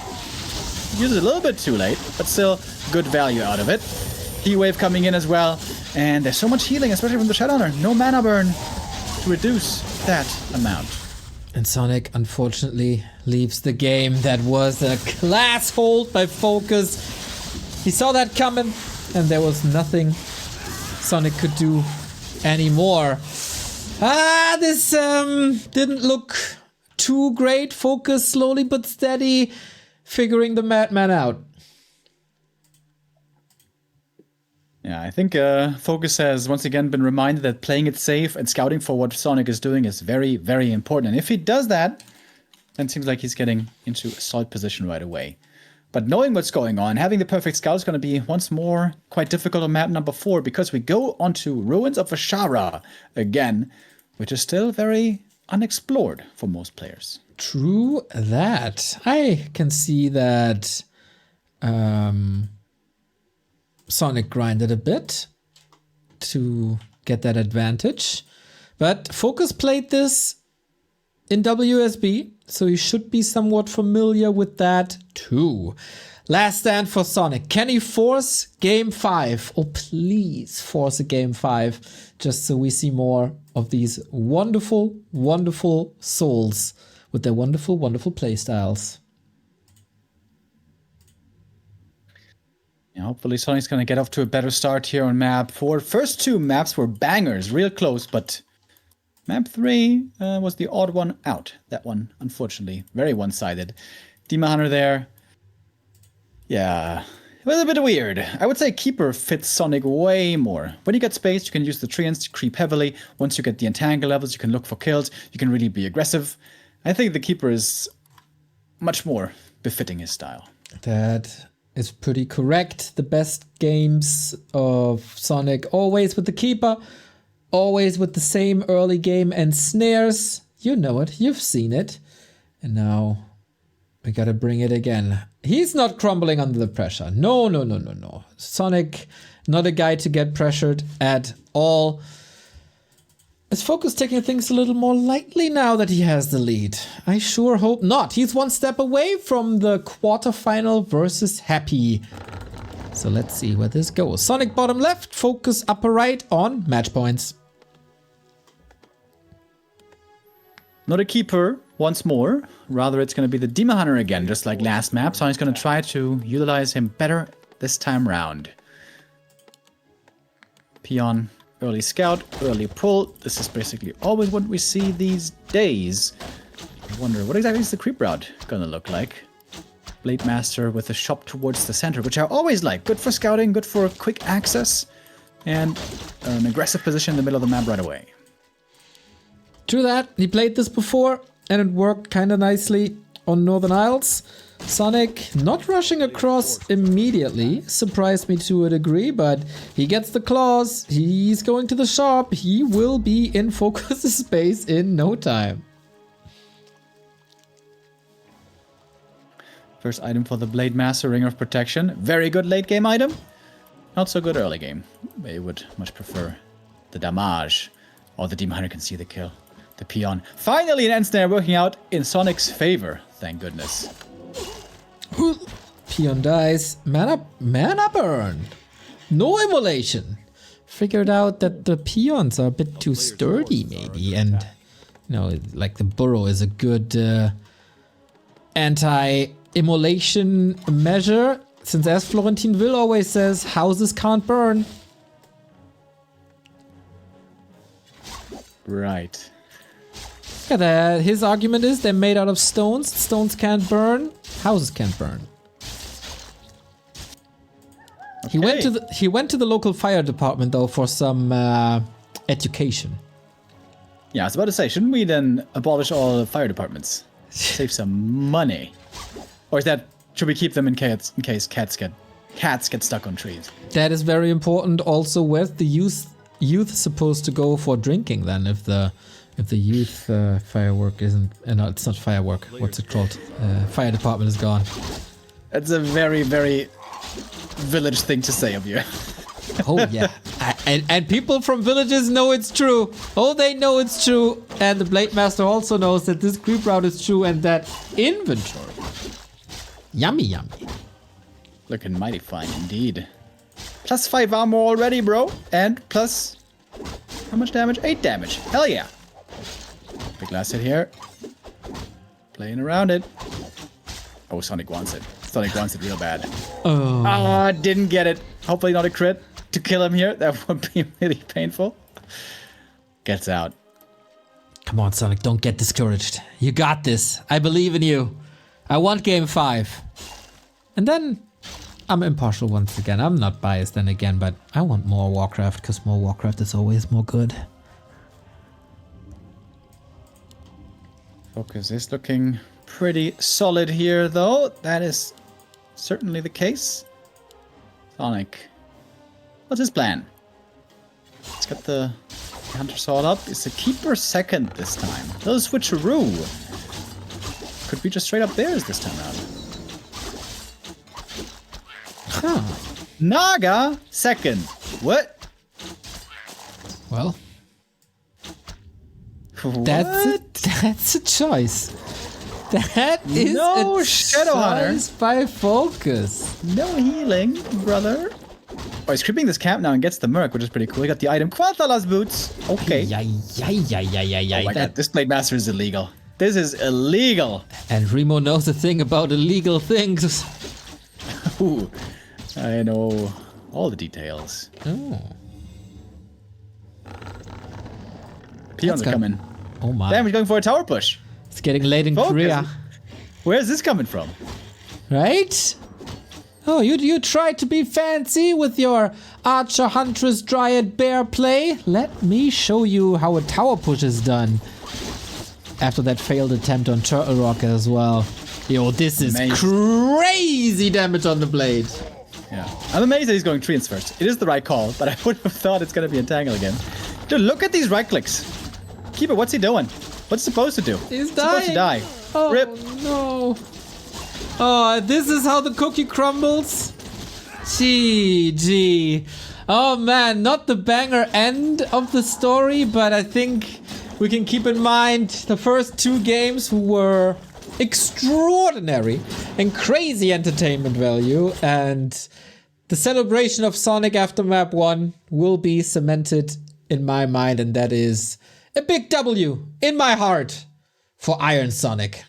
use it a little bit too late, but still good value out of it. Heat Wave coming in as well. And there's so much healing, especially from the Shadowhunter. No mana burn to reduce that amount. And Sonik, unfortunately, leaves the game. That was a class hold by FoCuS. He saw that coming, and there was nothing Sonik could do anymore. This didn't look too great. FoCuS slowly but steady figuring the madman out. Yeah, I think FoCuS has once again been reminded that playing it safe and scouting for what Sonik is doing is very, very important. And if he does that, then it seems like he's getting into a solid position right away. But knowing what's going on, having the perfect scout is going to be once more quite difficult on map number 4, because we go onto Ruins of Ashara again, which is still very unexplored for most players. True that. I can see that Sonik grinded a bit to get that advantage. But FoCuS played this in WSB, so he should be somewhat familiar with that too. Last stand for Sonik. Can he force game 5? Oh, please force a game 5, just so we see more of these wonderful, wonderful souls with their wonderful, wonderful playstyles. Yeah, hopefully Sonic's going to get off to a better start here on map 4. First 2 maps were bangers, real close, but map 3 was the odd one out. That one, unfortunately, very one-sided. Demon Hunter there. Yeah, it was a bit weird. I would say Keeper fits Sonik way more. When you get space, you can use the treants to creep heavily. Once you get the entangle levels, you can look for kills. You can really be aggressive. I think the Keeper is much more befitting his style. That is pretty correct. The best games of Sonik, always with the Keeper, always with the same early game and snares. You know it, you've seen it. And now we gotta bring it again. He's not crumbling under the pressure. No. Sonik, not a guy to get pressured at all. Is FoCuS taking things a little more lightly now that he has the lead? I sure hope not. He's one step away from the quarterfinal versus Happy. So let's see where this goes. Sonik bottom left, FoCuS upper right on match points. Not a Keeper once more. Rather, it's going to be the Demon Hunter again, just like last map. So he's going to try to utilize him better this time round. Peon, early scout, early pull. This is basically always what we see these days. I wonder, what exactly is the creep route going to look like? Blade Master with a shop towards the center, which I always like. Good for scouting, good for quick access, and an aggressive position in the middle of the map right away. True that. He played this before, and it worked kind of nicely on Northern Isles. Sonik not rushing across immediately surprised me to a degree, but he gets the claws, he's going to the shop, he will be in FoCuS' space in no time. First item for the Blade Master, Ring of Protection. Very good late game item. Not so good early game. I would much prefer the damage. Or the Demon Hunter can see the kill. The Peon. Finally an Ensnare working out in Sonic's favor. Thank goodness. Peon dies. Mana burn. No immolation. Figured out that the peons are a bit too sturdy maybe. And, you know, like the burrow is a good anti-immolation measure. Since as Florentin Will always says, houses can't burn. Right. Yeah, his argument is they're made out of stones. Stones can't burn. Houses can't burn. Okay. He went to the local fire department though for some education. Yeah, I was about to say, shouldn't we then abolish all fire departments? Save some money. Or is that, should we keep them in case cats get stuck on trees? That is very important. Also, where's the youth supposed to go for drinking then if the youth firework isn't... no, it's not firework. What's it called? Fire department is gone. That's a very, very village thing to say of you. Oh, yeah. And people from villages know it's true. Oh, they know it's true. And the Blade Master also knows that this creep route is true and that inventory. Yummy, yummy. Looking mighty fine indeed. Plus 5 armor already, bro. And plus... how much damage? 8 damage. Hell yeah. Big last hit here. Playing around it. Oh, Sonic wants it. Sonic wants it real bad. Oh. Ah, didn't get it. Hopefully not a crit to kill him here. That would be really painful. Gets out. Come on, Sonic, don't get discouraged. You got this. I believe in you. I want game 5. And then I'm impartial once again. I'm not biased then again, but I want more Warcraft because more Warcraft is always more good. FoCuS is looking pretty solid here, though. That is certainly the case. Sonic. What's his plan? Let's get the Hunter Sword up. Is the Keeper second this time? Little switcheroo. Could be just straight up theirs this time around. Huh. Naga second. What? Well, that's a choice. That is no a Shadow Hunter choice by FoCuS. No healing, brother. Oh, he's creeping this camp now and gets the Merc, which is pretty cool. He got the item Quantalas boots. Okay. Oh my god, this Blade Master is illegal. This is illegal. And Remo knows a thing about illegal things. Ooh, I know all the details. Oh. Peons are coming. Oh my. Damn, he's going for a tower push. It's getting late in FoCuS. Korea. Where's this coming from? Right? Oh, you tried to be fancy with your Archer, Huntress, Dryad, Bear play? Let me show you how a tower push is done. After that failed attempt on Turtle Rock as well. Yo, this is crazy damage on the blade. Yeah, I'm amazed that he's going treants first. It is the right call, but I would have thought it's going to be Entangle again. Dude, look at these right clicks. Keeper, what's he doing? What's he supposed to do? He's dying. Supposed to die. Oh, Rip. no. Oh, this is how the cookie crumbles? GG. Oh man, not the banger end of the story, but I think we can keep in mind the first 2 games were extraordinary and crazy entertainment value, and the celebration of Sonic after map 1 will be cemented in my mind, and that is a big W in my heart for Iron Sonic.